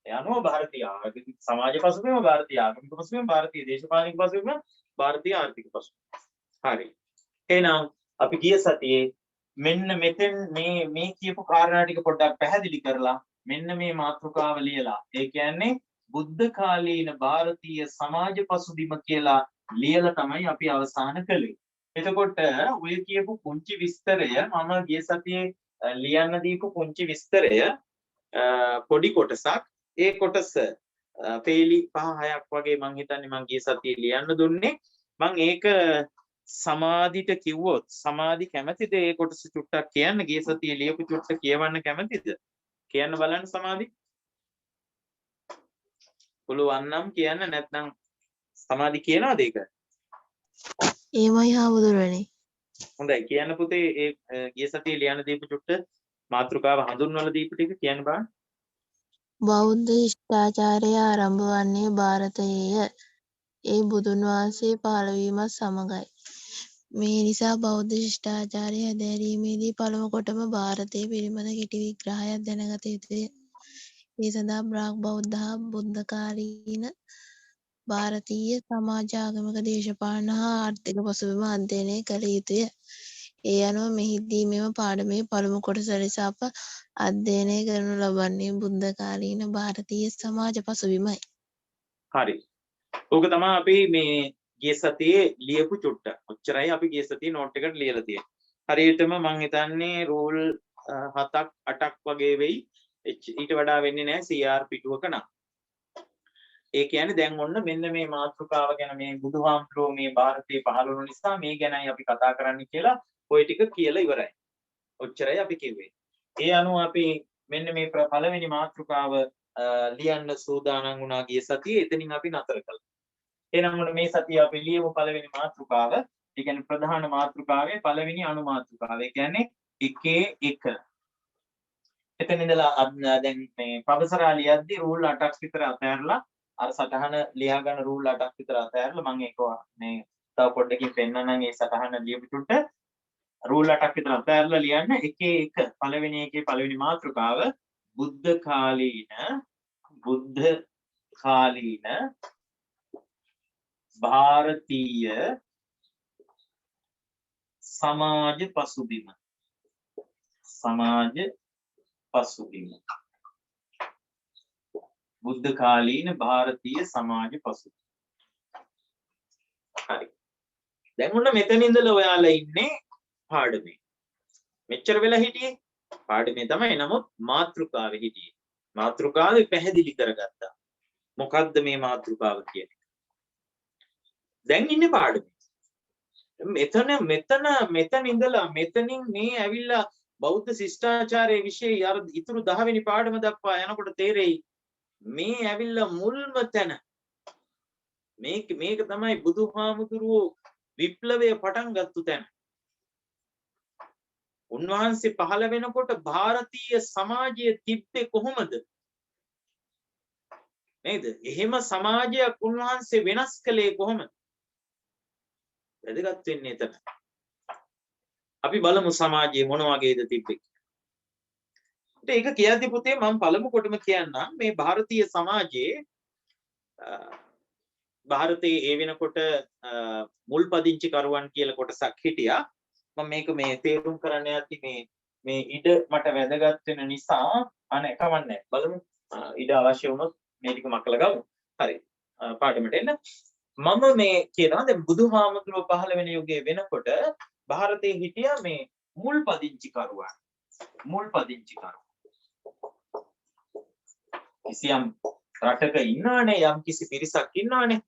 ඒ අනුව ಭಾರತೀಯ සමාජ පසුබිම, ಭಾರತೀಯ ආගමික පසුබිම, ಭಾರತೀය දේශපාලනික පසුබිම, ಭಾರತೀය ආර්ථික පසුබිම. හරි. එහෙනම් අපි ගිය සතියේ මෙන්න මෙතෙන් මේ කියපු කාරණා ටික පොඩ්ඩක් පැහැදිලි කරලා මෙන්න මේ මාතෘකාව ලියලා ඒ කියන්නේ බුද්ධ කාලීන ಭಾರತೀಯ සමාජ පසුබිම කියලා ලියලා තමයි අපි අවසන් කළේ. එතකොට ඔය කියපු පුංචි විස්තරය මම ගිය සතියේ ලියන්න දීපු පුංචි විස්තරය පොඩි කොටසක්. ඒ කොටස පේලි 5-6ක් වගේ මං හිතන්නේ මං ගිය සතියේ ලියන්න දුන්නේ. මං ඒක සමාධිට කිව්වොත් සමාධි කැමතිද ඒ කොටස චුට්ටක් කියන්න? ගිය සතියේ ලියපු චුට්ට කියවන්න කැමතිද? කියන්න බලන්න සමාධි. පුළුවන් නම් කියන්න, නැත්නම් සමාධි කියනවාද ඒක? ඒමයි හාමුදුරනේ. හොඳයි කියන්න පුතේ. ඒ ගිය සතියේ ලියන්න දීපු චුට්ට මාතෘකාව හඳුන්වලා දීපු ටික කියන්න බලන්න. බෞද්ධ ශිෂ්ටාචාරය ආරම්භ වන්නේ ಭಾರತයේය. ඒ බුදුන් වහන්සේ පහළ වීමත් සමගයි. මේ නිසා බෞද්ධ ශිෂ්ටාචාරය හැදෑරීමේදී පළමු කොටම ಭಾರතය පිළිබඳ කෙටි විග්‍රහයක් දැනගත යුතුය. ඒ සඳහා බ්‍රාග් බෞද්ධ හා බුද්ධකාලීන ಭಾರತೀය සමාජ, ආගමික, දේශපාලන හා ආර්ථික පසුබිම අධ්‍යයනය කළ යුතුය. ඒ අනුව මෙහිදී මෙම පාඩමේ පළමු කොටස ලෙස අප අධ්‍යයනය කරනු ලබන්නේ බුද්ධ කාලීන ಭಾರತೀය සමාජ පසුබිමයි. හරි. ඕක තමයි අපි මේ ගිය සතියේ ලියපු චුට්ට. ඔච්චරයි අපි ගිය සතියේ නෝට් එකට ලියලා තියෙන්නේ. හරියටම මම හිතන්නේ රූල් 7ක් 8ක් වගේ වෙයි. ඊට වඩා වෙන්නේ නැහැ CR පිටුවක නම්. ඒ කියන්නේ දැන් ඔන්න මෙන්න මේ මාතෘකාව ගැන මේ බුදුහාමුදුරුවෝ මේ ಭಾರತයේ පහළ වුණු නිසා මේ ගැනයි අපි කතා කරන්න කියලා ওই ටික කියලා ඉවරයි. ඔච්චරයි අපි කිව්වේ. ඒ අනුව අපි මෙන්න මේ පළවෙනි මාතෘකාව ලියන්න සූදානම් වුණා ගිය සතියේ. එතනින් අපි නතර කළා. එහෙනම් මොන මේ සතියේ අපි ලියමු පළවෙනි මාතෘකාව. ඒ කියන්නේ ප්‍රධාන මාතෘකාවේ පළවෙනි අනු මාතෘකාව. ඒ කියන්නේ 1 එතන ඉඳලා දැන් මේ ප්‍රොෆෙසර් ලියද්දි රූල් 8ක් විතර අතහැරලා අර සටහන ලියා ගන්න රූල් 8ක් විතර අතහැරලා මම ඒක මේ තව පොඩ්ඩකින් පෙන්නන්නම්. ඒ සටහන ලියපු චුට්ට රූල් 8ක් විතර අතහැරලා ලියන්න 1 පළවෙනි එකේ පළවෙනි මාතෘකාව බුද්ධ කාලීන ಭಾರತೀಯ සමාජ පසුබිම. බුද්ධ කාලීන ಭಾರತೀಯ සමාජ පසුබිම. හරි. දැන් ඔන්න මෙතන ඉඳලා ඔයාලා ඉන්නේ පාඩමේ. මෙච්චර වෙලා හිටියේ පාඩමේ තමයි. නමුත් මාතෘකාවේ හිටියේ. මාතෘකාවේ පැහැදිලි කරගත්තා. මොකද්ද මේ මාතෘකාව කියන්නේ? දැන් ඉන්නේ පාඩමේ. මෙතන ඉඳලා මෙතනින් මේ ඇවිල්ලා බෞද්ධ ශිෂ්ටාචාරයේ විශේෂ අර ඉතුරු 10 වෙනි පාඩම දක්වා යනකොට තේරෙයි මේ ඇවිල්ලා මුල්ම තැන මේක තමයි බුදුහාමුදුරුවෝ විප්ලවය පටන් ගත්තු තැන. උන්වහන්සේ පහළ වෙනකොට ಭಾರತೀಯ සමාජය තිබ්බේ කොහොමද? නේද? එහෙම සමාජයක් උන්වහන්සේ වෙනස් කළේ කොහොමද? වැදගත් වෙන්නේ එතන. අපි බලමු සමාජයේ මොන වගේද තිබ්බේ. ඒක කියද්දි පුතේ මම පළමු කොටම කියන්නම් මේ ಭಾರತೀಯ සමාජයේ ಭಾರತයේ ඒ වෙනකොට මුල් පදිංචි කරුවන් කියලා කොටසක් හිටියා. මම මේක මේ තේරුම් කරන්න යද්දි මේ ඉඩ මට වැදගත් වෙන නිසා අනේ කවන්නේ බලමු. ඉඩ අවශ්‍ය වුණොත් මේ ටික මකලා ගමු. හරි. පාඩමට එන්න. මම මේ කියනවා දැන් බුදුහාමුදුරුවෝ පහළ වෙන යුගයේ වෙනකොට ಭಾರತයේ හිටියා මේ මුල් පදිංචි කරුවන්. මුල් පදිංචි කරුවන්. කිසියම් රටක ඉන්නවනේ යම් කිසි පිරිසක් ඉන්නවනේ.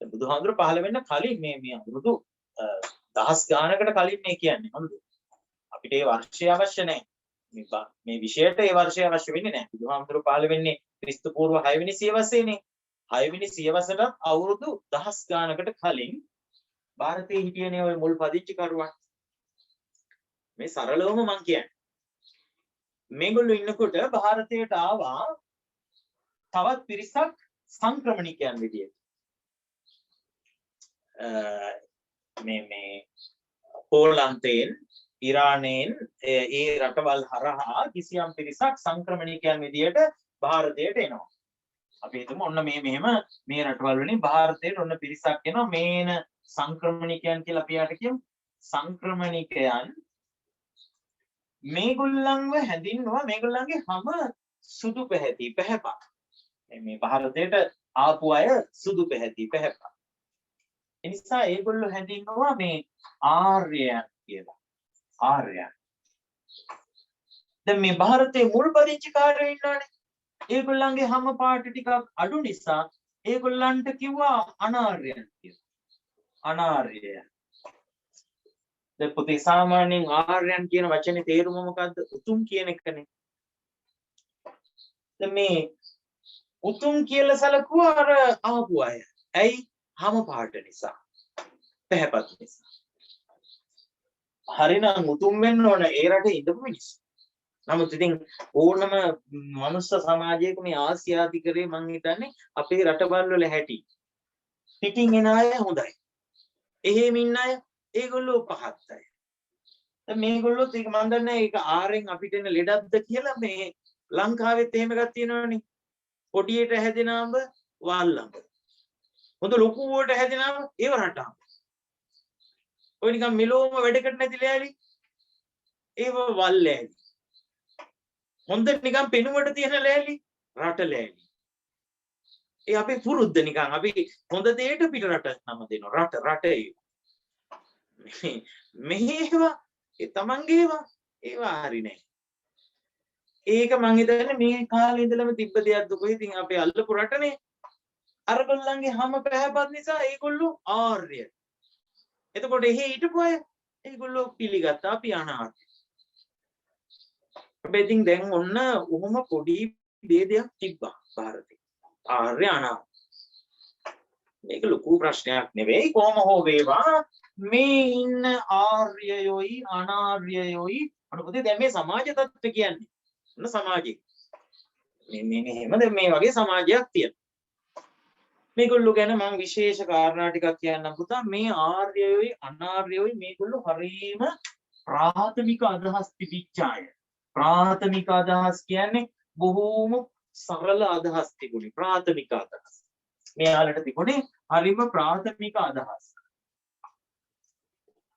බුදුහාමුදුරුවෝ පහළ වෙන්න කලින් මේ අවුරුදු දහස් ගානකට කලින් මේ කියන්නේ හරිද? අපිට ඒ වර්ෂය අවශ්‍ය නැහැ. මේ විෂයට ඒ වර්ෂය අවශ්‍ය වෙන්නේ නැහැ. බුදුහාමුදුරුවෝ පහළ වෙන්නේ ක්‍රිස්තු පූර්ව 6 වෙනි සියවසේනේ. 6 වෙනි සියවසට අවුරුදු දහස් ගානකට කලින් ಭಾರತයේ හිටියනේ ওই මුල් පදිංචි කරුවන්. මේ සරලවම මම කියන්නේ. මේගොල්ලෝ ඉන්නකොට ಭಾರತයට ආවා තවත් පිරිසක් සංක්‍රමණිකයන් විදියට. මේ පෝලන්තයෙන් ඉරානයෙන් ඒ රටවල් හරහා කිසියම් පිරිසක් සංක්‍රමණිකයන් විදියට ಭಾರතයට එනවා. අපි හිතමු ඔන්න මෙහෙම මේ රටවල් වලින් ಭಾರතයට ඔන්න පිරිසක් එනවා මේන සංක්‍රමණිකයන් කියලා අපි යාට කියමු. සංක්‍රමණිකයන් මේගොල්ලන්ව හැඳින්වුවා මේගොල්ලන්ගේ හැම සුදු පැහැති පැහැපත්. මේ ಭಾರತයට ආපු අය සුදු පැහැති පැහැපත්. ඒ නිසා ඒගොල්ලෝ හැඳින්වුවා මේ ආර්යයන් කියලා. ආර්යයන්. දැන් මේ ಭಾರತයේ මුල් පදිංචිකාරයෝ ඉන්නවනේ. ඒගොල්ලන්ගේ හැම පාට ටිකක් අඩු නිසා ඒගොල්ලන්ට කිව්වා අනාර්යයන් කියලා. අනාර්යයන්. දැන් පුතේ සාමාන්‍යයෙන් ආර්යයන් කියන වචනේ තේරුම මොකද්ද? උතුම් කියන එකනේ. දැන් මේ උතුම් කියලා සැලකුවා අර ආපු අය. ඇයි? හැම පාට නිසා. පැහැපත් නිසා. හරිනම් උතුම් වෙන්න ඕන ඒ රටේ ඉඳපු මිනිස්සු. නමුත් ඉතින් ඕනම මනුස්ස සමාජයක මේ ආසියාතිකරේ මං හිතන්නේ අපේ රටවල් වල හැටි. පිටින් එන අය හොඳයි. එහෙම ඉන්න අය ඒගොල්ලෝ පහත් අය. දැන් මේගොල්ලොත් ඒක මන් දන්නේ ඒක ආරෙන් අපිට එන ලෙඩක්ද කියලා මේ ලංකාවෙත් එහෙම එකක් තියෙනවනේ. පොඩියට හැදෙනාම වල්ලඹ. හොඳ ලොකුවට හැදෙනාම ඒව රටාම. ඔය නිකන් මෙලෝම වැඩකට නැති ලෑලි. ඒව වල් ලෑලි. හොඳ නිකන් පෙනුමට තියෙන ලෑලි රට ලෑලි. ඒ අපේ පුරුද්ද නිකන් අපි හොඳ දෙයට පිට රට නම දෙනවා. රට ඒ. මේවා ඒ තමන්ගේ ඒවා හරි නෑ. ඒක මං හිතන්නේ මේ කාලේ ඉඳලම තිබ්බ දෙයක්ද කොහෙද? ඉතින් අපේ අල්ලපු රටනේ. අරගොල්ලන්ගේ හැම පැහැපත් නිසා ඒගොල්ලෝ ආර්ය. එතකොට එහෙ හිටපු අය ඒගොල්ලෝ පිළිගත්තා අපි අනාර්ය. හැබැයි දැන් ඔන්න උහුම පොඩි ભેදයක් තිබ්බා ಭಾರතේ. ආර්ය අනාර්ය. මේක ලොකු ප්‍රශ්නයක් නෙවෙයි. කොහොම හෝ වේවා මේ ඉන්න ආර්යයෝයි අනාර්යයෝයි අනුපතේ දැන් මේ සමාජ තත්ත්ව කියන්නේ. ඔන්න සමාජය. මේ එහෙම දැන් මේ වගේ සමාජයක් තියෙනවා. මේගොල්ලෝ ගැන මම විශේෂ කාරණා ටිකක් කියන්නම් පුතා. මේ ආර්යයෝයි අනාර්යයෝයි මේගොල්ලෝ හරීම ප්‍රාථමික අදහස් තිබිච්ච අය. ප්‍රාථමික අදහස් කියන්නේ බොහෝම සරල අදහස් තිබුණේ. ප්‍රාථමික අදහස්. මෙයාලට තිබුණේ හරීම ප්‍රාථමික අදහස්.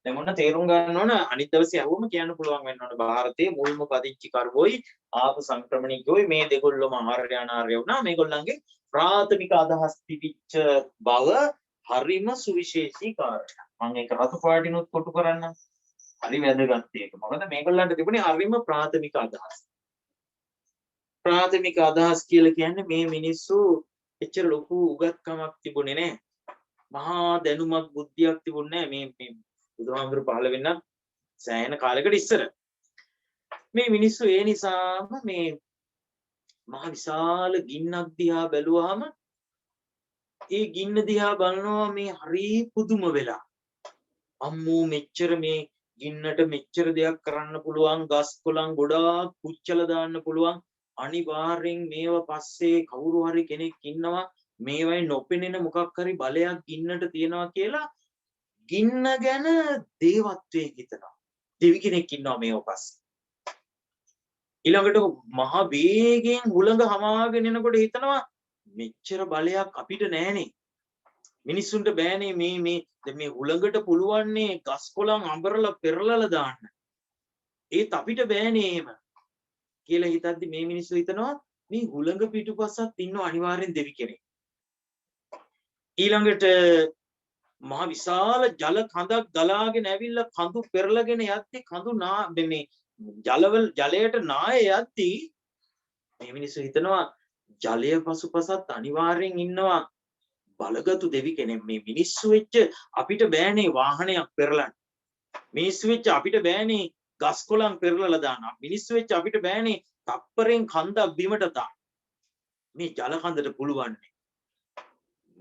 දැන් මොන තේරුම් ගන්න ඕන අනිත් දවසේ අහුවම කියන්න පුළුවන් වෙන්න ඕන ಭಾರತයේ මුල්ම පදිංචි කරුවෝයි ආපු සංක්‍රමණිකයෝයි මේ දෙගොල්ලොම ආර්ය අනාර්ය වුණා. මේගොල්ලන්ගේ ප්‍රාථමික අදහස් තිබිච්ච බව හරිම සුවිශේෂී කාරණයක්. මම ඒක රතු පාටිනුත් කොටු කරන්නම්. හරි වැදගත් ඒක. මොකද මේගොල්ලන්ට තිබුණේ හරිම ප්‍රාථමික අදහස්. ප්‍රාථමික අදහස් කියලා කියන්නේ මේ මිනිස්සු එච්චර ලොකු උගත්කමක් තිබුණේ නැහැ. මහා දැනුමක් බුද්ධියක් තිබුණේ නැහැ මේ බුදුහාමුදුරු පහළ වෙන්න සෑහෙන කාලයකට ඉස්සර. මේ මිනිස්සු ඒ නිසාම මේ මහ විශාල ගින්නක් දිහා බැලුවාම ඒ ගින්න දිහා බලනවා මේ හරි පුදුම වෙලා. අම්මෝ මෙච්චර මේ ගින්නට මෙච්චර දෙයක් කරන්න පුළුවන්. ගස් කොළන් ගොඩාක් පුච්චලා දාන්න පුළුවන්. අනිවාර්යෙන් මේව පස්සේ කවුරු හරි කෙනෙක් ඉන්නවා මේවයි නොපෙනෙන මොකක් හරි බලයක් ගින්නට තියනවා කියලා ගින්න ගැන දේවත්වයේ හිතනවා. දෙවි කෙනෙක් ඉන්නවා මේව පස්සේ. ඊළඟට මහා වේගයෙන් හුළඟ හමාගෙන එනකොට හිතනවා මෙච්චර බලයක් අපිට නෑනේ. මිනිස්සුන්ට බෑනේ මේ හුළඟට පුළුවන්නේ ගස් කොළන් අඹරලා පෙරලලා දාන්න. ඒත් අපිට බෑනේ එහෙම කියලා හිතද්දි මේ මිනිස්සු හිතනවා මේ හුළඟ පිටුපස්සත් ඉන්න අනිවාර්යෙන් දෙවි කෙනෙක්. ඊළඟට මහා විශාල ජල කඳක් ගලාගෙන ඇවිල්ලා කඳු පෙරලගෙන යද්දි කඳු මේ ජලයට නාය යද්දි මේ මිනිස්සු හිතනවා ජලය පසුපසත් අනිවාර්යෙන් ඉන්නවා බලගතු දෙවි කෙනෙක්. මේ මිනිස්සු වෙච්ච අපිට බෑනේ වාහනයක් පෙරලන්න. මිනිස්සු වෙච්ච අපිට බෑනේ ගස් කොළන් පෙරලලා දාන්න. මිනිස්සු වෙච්ච අපිට බෑනේ තප්පරෙන් කන්දක් බිමට දාන්න. මේ ජල කඳට පුළුවන්.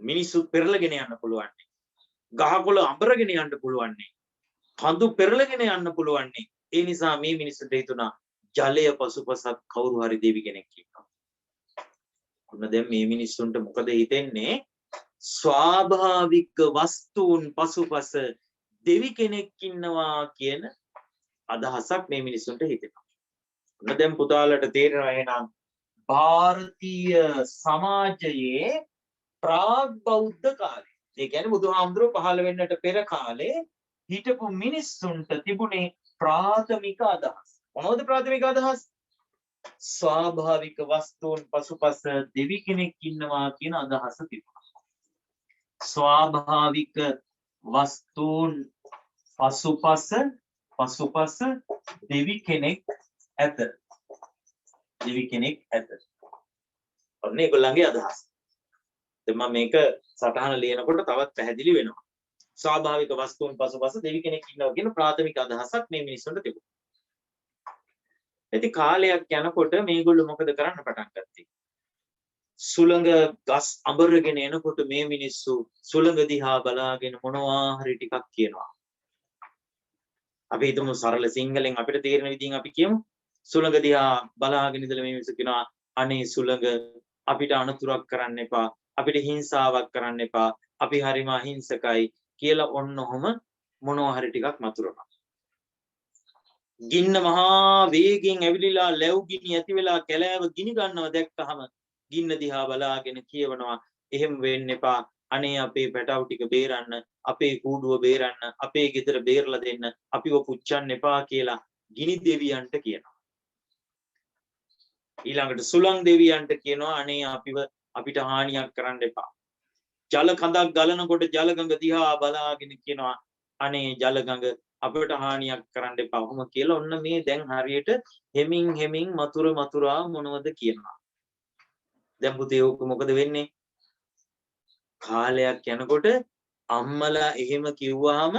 මිනිස්සු පෙරලගෙන යන්න පුළුවන්. ගහකොළ අඹරගෙන යන්න පුළුවන්. කඳු පෙරලගෙන යන්න පුළුවන්. ඒ නිසා මේ මිනිස්සුන්ට හිතුණා ජලය පසුපසත් කවුරු හරි දෙවි කෙනෙක් ඉන්නවා. ඔන්න දැන් මේ මිනිස්සුන්ට මොකද හිතෙන්නේ? ස්වාභාවික වස්තුන් පසුපස දෙවි කෙනෙක් ඉන්නවා කියන අදහසක් මේ මිනිස්සුන්ට හිතෙනවා. ඔන්න දැන් පුතාලට තේරෙනවා එහෙනම් ಭಾರತೀಯ සමාජයේ ප්‍රාග් බෞද්ධ කාලේ, ඒ කියන්නේ බුදුහාමුදුරුවෝ පහළ වෙන්නට පෙර කාලේ හිටපු මිනිස්සුන්ට තිබුණේ ප්‍රාථමික අදහස්. මොනවද ප්‍රාථමික අදහස්? ස්වාභාවික වස්තුන් පසුපස දෙවි කෙනෙක් ඉන්නවා කියන අදහස තිබුණා. ස්වාභාවික වස්තුන් පසුපස දෙවි කෙනෙක් ඇත. දෙවි කෙනෙක් ඇත. ඔන්න ඒගොල්ලන්ගේ අදහස. දැන් මම මේක සටහන ලියනකොට තවත් පැහැදිලි වෙනවා. ස්වාභාවික වස්තුන් පසුපස දෙවි කෙනෙක් ඉන්නවා කියන ප්‍රාථමික අදහසක් මේ මිනිස්සුන්ට තිබුණා. ඉතින් කාලයක් යනකොට මේගොල්ලෝ මොකද කරන්න පටන් ගත්තේ? සුළඟ ගස් අඹරගෙන එනකොට මේ මිනිස්සු සුළඟ දිහා බලාගෙන මොනවා හරි ටිකක් කියනවා. අපි හිතමු සරල සිංහලෙන් අපිට තේරෙන විදිහින් අපි කියමු. සුළඟ දිහා බලාගෙන ඉඳලා මේ මිනිස්සු කියනවා අනේ සුළඟ අපිට අනතුරක් කරන්න එපා. අපිට හිංසාවක් කරන්න එපා. අපි හරිම අහිංසකයි කියලා ඔන්න ඔහම මොනවා හරි ටිකක් මතුරනවා. ගින්න මහා වේගෙන් ඇවිලිලා ලැබු ගිනි ඇති වෙලා කැලෑව ගිනි ගන්නවා දැක්කහම ගින්න දිහා බලාගෙන කියවනවා එහෙම වෙන්න එපා. අනේ අපේ පැටව ටික බේරන්න, අපේ කූඩුව බේරන්න, අපේ ගෙදර බේරලා දෙන්න, අපිව පුච්චන්න එපා කියලා ගිනි දෙවියන්ට කියනවා. ඊළඟට සුළං දෙවියන්ට කියනවා අනේ අපිට හානියක් කරන්න එපා. ජල කඳක් ගලනකොට ජලගඟ දිහා බලාගෙන කියනවා අනේ ජලගඟ අපිට හානියක් කරන්න එපා. ඔහොම කියලා ඔන්න මේ දැන් හරියට හෙමින් මතුරා මොනවද කියනවා. දැන් පුතේ ඔක මොකද වෙන්නේ? කාලයක් යනකොට අම්මලා එහෙම කිව්වහම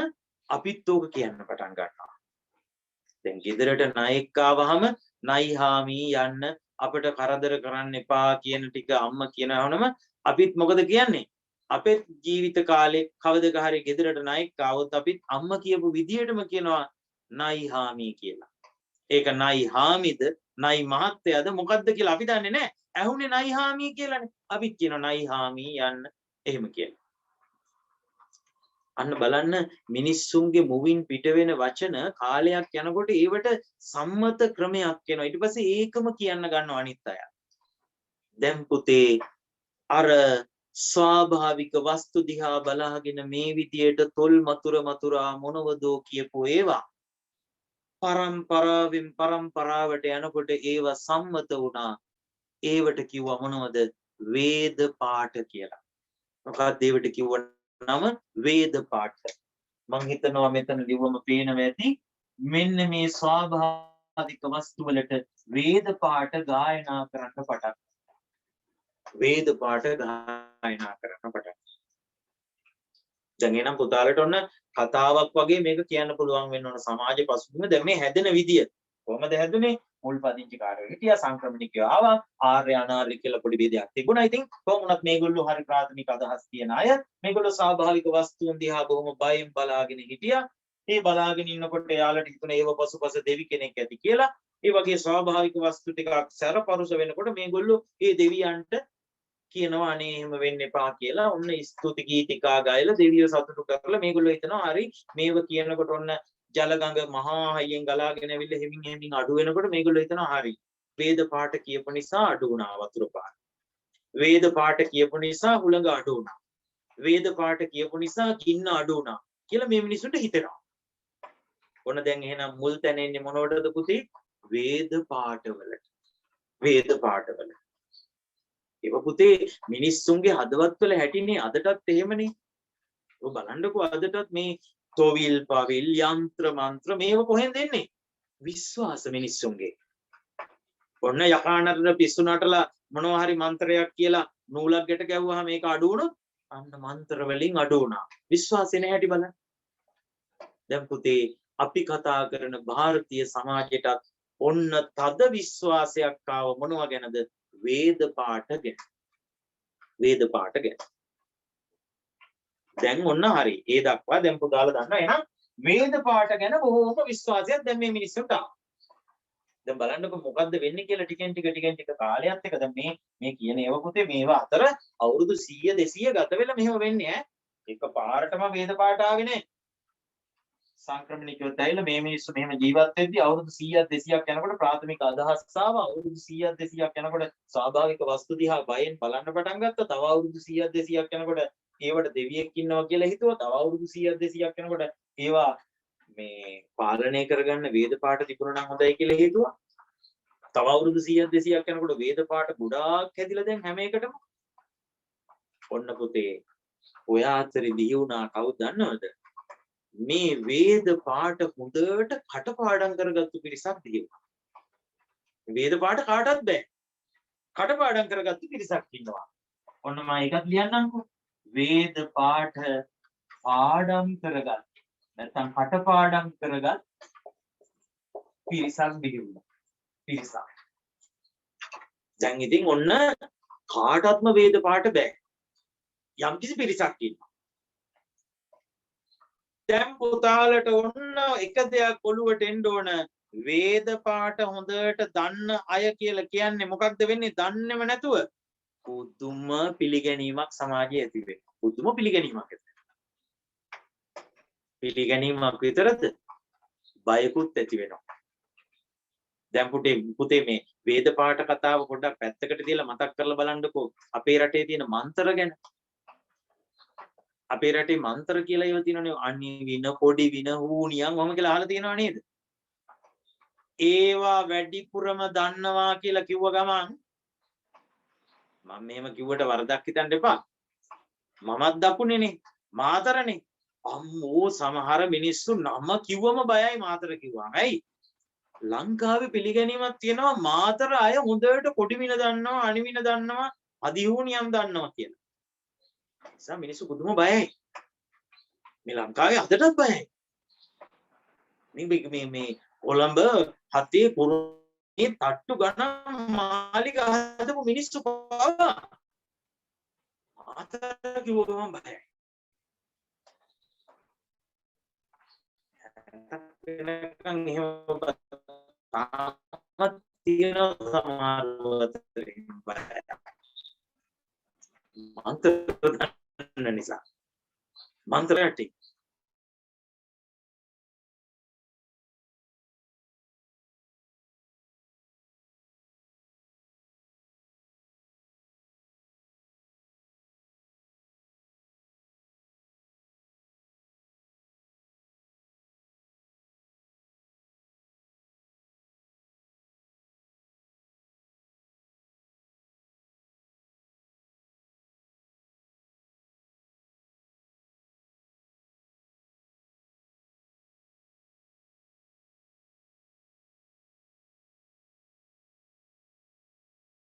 අපිත් ඕක කියන්න පටන් ගන්නවා. දැන් ගෙදරට ණයෙක් ආවහම ණයි හාමි යන්න අපිට කරදර කරන්න එපා කියන ටික අම්මා කියනවනම අපිත් මොකද කියන්නේ? අපේ ජීවිත කාලේ කවදක හරි ගෙදරට ණයෙක් ආවොත් අපිත් අම්මා කියපු විදියටම කියනවා ණයි හාමි කියලා. ඒක ණයි හාමිද ණයි මහත්තයාද මොකද්ද කියලා අපි දන්නේ නැහැ. ඇහුනේ ණයි හාමි කියලානේ. අපිත් කියනවා ණයි හාමි යන්න එහෙම කියලා. අන්න බලන්න මිනිස්සුන්ගේ මුවින් පිට වෙන වචන කාලයක් යනකොට ඒවට සම්මත ක්‍රමයක් එනවා. ඊට පස්සේ ඒකම කියන්න ගන්නවා අනිත් අය. දැන් පුතේ අර ස්වාභාවික වස්තු දිහා බලාගෙන මේ විදියට තොල් මතුරා මොනවදෝ කියපු ඒවා පරම්පරාවට යනකොට ඒවා සම්මත වුණා. ඒවට කිව්වා මොනවද? වේද පාඨ කියලා. මොකක්ද ඒවට කිව්ව නම? වේද පාඨ. මං හිතනවා මෙතන ලිව්වම පේනවා ඇති. මෙන්න මේ ස්වාභාවික වස්තු වලට වේද පාඨ ගායනා කරන්න පටන්. වේද පාඨ ගායනා කරන්න පටන්. දැන් එනම් පුතාලට ඔන්න කතාවක් වගේ මේක කියන්න පුළුවන් වෙන්න ඕන. සමාජ පසුබිම දැන් මේ හැදෙන විදිය කොහොමද හැදුනේ? මුල් පදිංචිකාරයෝ හිටියා, සංක්‍රමණිකයෝ ආවා, ආර්ය අනාර්ය කියලා පොඩි ભેදයක් තිබුණා. ඉතින් කොහොමුණත් මේගොල්ලෝ හරි ප්‍රාථමික අදහස් තියන අය. මේගොල්ලෝ ස්වාභාවික වස්තුන් දිහා බොහොම බයෙන් බලාගෙන හිටියා. ඒ බලාගෙන ඉන්නකොට එයාලට හිතුණා ඒව පසුපස දෙවි කෙනෙක් ඇති කියලා. ඒ වගේ ස්වාභාවික වස්තු ටිකක් සැරපරුස වෙනකොට මේගොල්ලෝ ඒ දෙවියන්ට කියනවා අනේ එහෙම වෙන්න එපා කියලා. ඔන්න ස්තුති ගීතිකා ගායලා දෙවියෝ සතුටු කරලා මේගොල්ලෝ හිතනවා හරි මේව කියනකොට ඔන්න ජලගඟ මහා හයියෙන් ගලාගෙන ඇවිල්ලා හෙමින් අඩු වෙනකොට මේගොල්ලෝ හිතනවා හරි වේද පාට කියපු නිසා අඩු වුණා වතුර පාන. වේද පාට කියපු නිසා හුළඟ අඩු වුණා. වේද පාට කියපු නිසා ගින්න අඩු වුණා කියලා මේ මිනිසුන්ට හිතෙනවා. ඔන්න දැන් එහෙනම් මුල් තැන එන්නේ මොනවටද පුතේ? වේද පාටවලට. වේද පාටවල. ඒක පුතේ මිනිස්සුන්ගේ හදවත්වල හැටිනේ අදටත් එහෙමනේ. ඔබ බලන්නකෝ අදටත් මේ තොවිල් පවිල් යන්ත්‍ර මන්ත්‍ර මේව කොහෙන්ද එන්නේ? විශ්වාස මිනිස්සුන්ගේ. ඔන්න යකානතර පිස්සු නටලා මොනවා හරි මන්ත්‍රයක් කියලා නූලක් ගැට ගැව්වහම මේක අඩු වුණොත් අන්න මන්ත්‍ර වලින් අඩු වුණා. විශ්වාසෙ නැහැටි බලන්න. දැන් පුතේ අපි කතා කරන ಭಾರತೀಯ සමාජයටත් ඔන්න තද විශ්වාසයක් ආව මොනවා ගැනද? වේද පාඨ ගැන. වේද පාඨ ගැන. දැන් ඔන්න හරි. ඒ දක්වා දැන් පුතාලා දන්නවා. එහෙනම් වේද පාඨ ගැන බොහෝම විශ්වාසයක් දැන් මේ මිනිස්සුන්ට ආවා. දැන් බලන්නකො මොකද්ද වෙන්නේ කියලා ටිකෙන් ටික කාලයත් එක්ක දැන් මේ කියන ඒවා පුතේ මේවා අතර අවුරුදු 100 200 ගත වෙලා මෙහෙම වෙන්නේ ඈ. එක පාරටම වේද පාඨ ආවේ නේ. සංක්‍රමණිකව තැයිලා මේ මිනිස්සු මෙහෙම ජීවත් වෙද්දී අවුරුදු 100ක් 200ක් යනකොට ප්‍රාථමික අදහස් ආවා. අවුරුදු 100ක් 200ක් යනකොට ස්වාභාවික වස්තු දිහා බයෙන් බලන්න පටන් ගත්තා. තව අවුරුදු 100ක් 200ක් යනකොට ඒවට දෙවියෙක් ඉන්නවා කියලා හිතුවා. තව අවුරුදු 100ක් 200ක් යනකොට ඒවා මේ පාලනය කරගන්න වේද පාඨ තිබුණා නම් හොඳයි කියලා හිතුවා. තව අවුරුදු 100ක් 200ක් යනකොට වේද පාඨ ගොඩාක් හැදිලා දැන් හැම එකටම. ඔන්න පුතේ ඔය අතරේ දිහි වුණා කවුද දන්නවද? මේ වේද පාඨ හොඳට කටපාඩම් කරගත්තු පිරිසක් දිහි වුණා. වේද පාඨ කාටවත් බෑ. කටපාඩම් කරගත්තු පිරිසක් ඉන්නවා. ඔන්න මම ඒකත් ලියන්නම්කෝ. වේද පාඨ පාඩම් කරගත් නැත්නම් කටපාඩම් කරගත් පිරිසක් දිහි වුණා. පිරිසක්. දැන් ඉතින් ඔන්න කාටත්ම වේද පාඨ බෑ. යම්කිසි පිරිසක් ඉන්නවා. දැන් පුතාලට ඔන්න එක දෙයක් ඔළුවට එන්න ඕන. වේද පාඨ හොඳට දන්න අය කියලා කියන්නේ මොකක්ද වෙන්නේ? දන්නේම නැතුව පුදුම පිළිගැනීමක් සමාජයේ ඇති වෙනවා. පුදුම පිළිගැනීමක් ඇති වෙනවා. පිළිගැනීමක් විතරද? බයකුත් ඇති වෙනවා. දැන් පුතේ මේ වේද පාඨ කතාව පොඩ්ඩක් පැත්තකට තියලා මතක් කරලා බලන්නකෝ අපේ රටේ තියෙන මන්ත්‍ර ගැන. අපේ රටේ මන්ත්‍ර කියලා ඒවා තියෙනවනේ අනි වින පොඩි වින හූනියන් වම කියලා අහලා තියෙනව නේද? ඒවා වැඩිපුරම දන්නවා කියලා කිව්ව ගමන් මම මෙහෙම කිව්වට වරදක් හිතන්න එපා. මමත් දකුණේනේ මාතරනේ. අම්මෝ සමහර මිනිස්සු නම කිව්වම බයයි මාතර කිව්වම. ඇයි? ලංකාවේ පිළිගැනීමක් තියෙනවා මාතර අය හොඳට කොටි වින දන්නවා අනි වින දන්නවා අදිහූනියම් දන්නවා කියලා. නිසා මිනිස්සු පුදුම බයයි. මේ ලංකාවේ අදටත් බයයි. මේ කොළඹ හතේ කුරුණේ තට්ටු ගණන් මාලිගා හදපු මිනිස්සු පවා මාතර කිව්වම බයයි. වෙනකන් එහෙම තාමත් තියෙන සමහර වතරින් බයයි. මන්ත්‍ර දන්න නිසා මන්ත්‍රයටි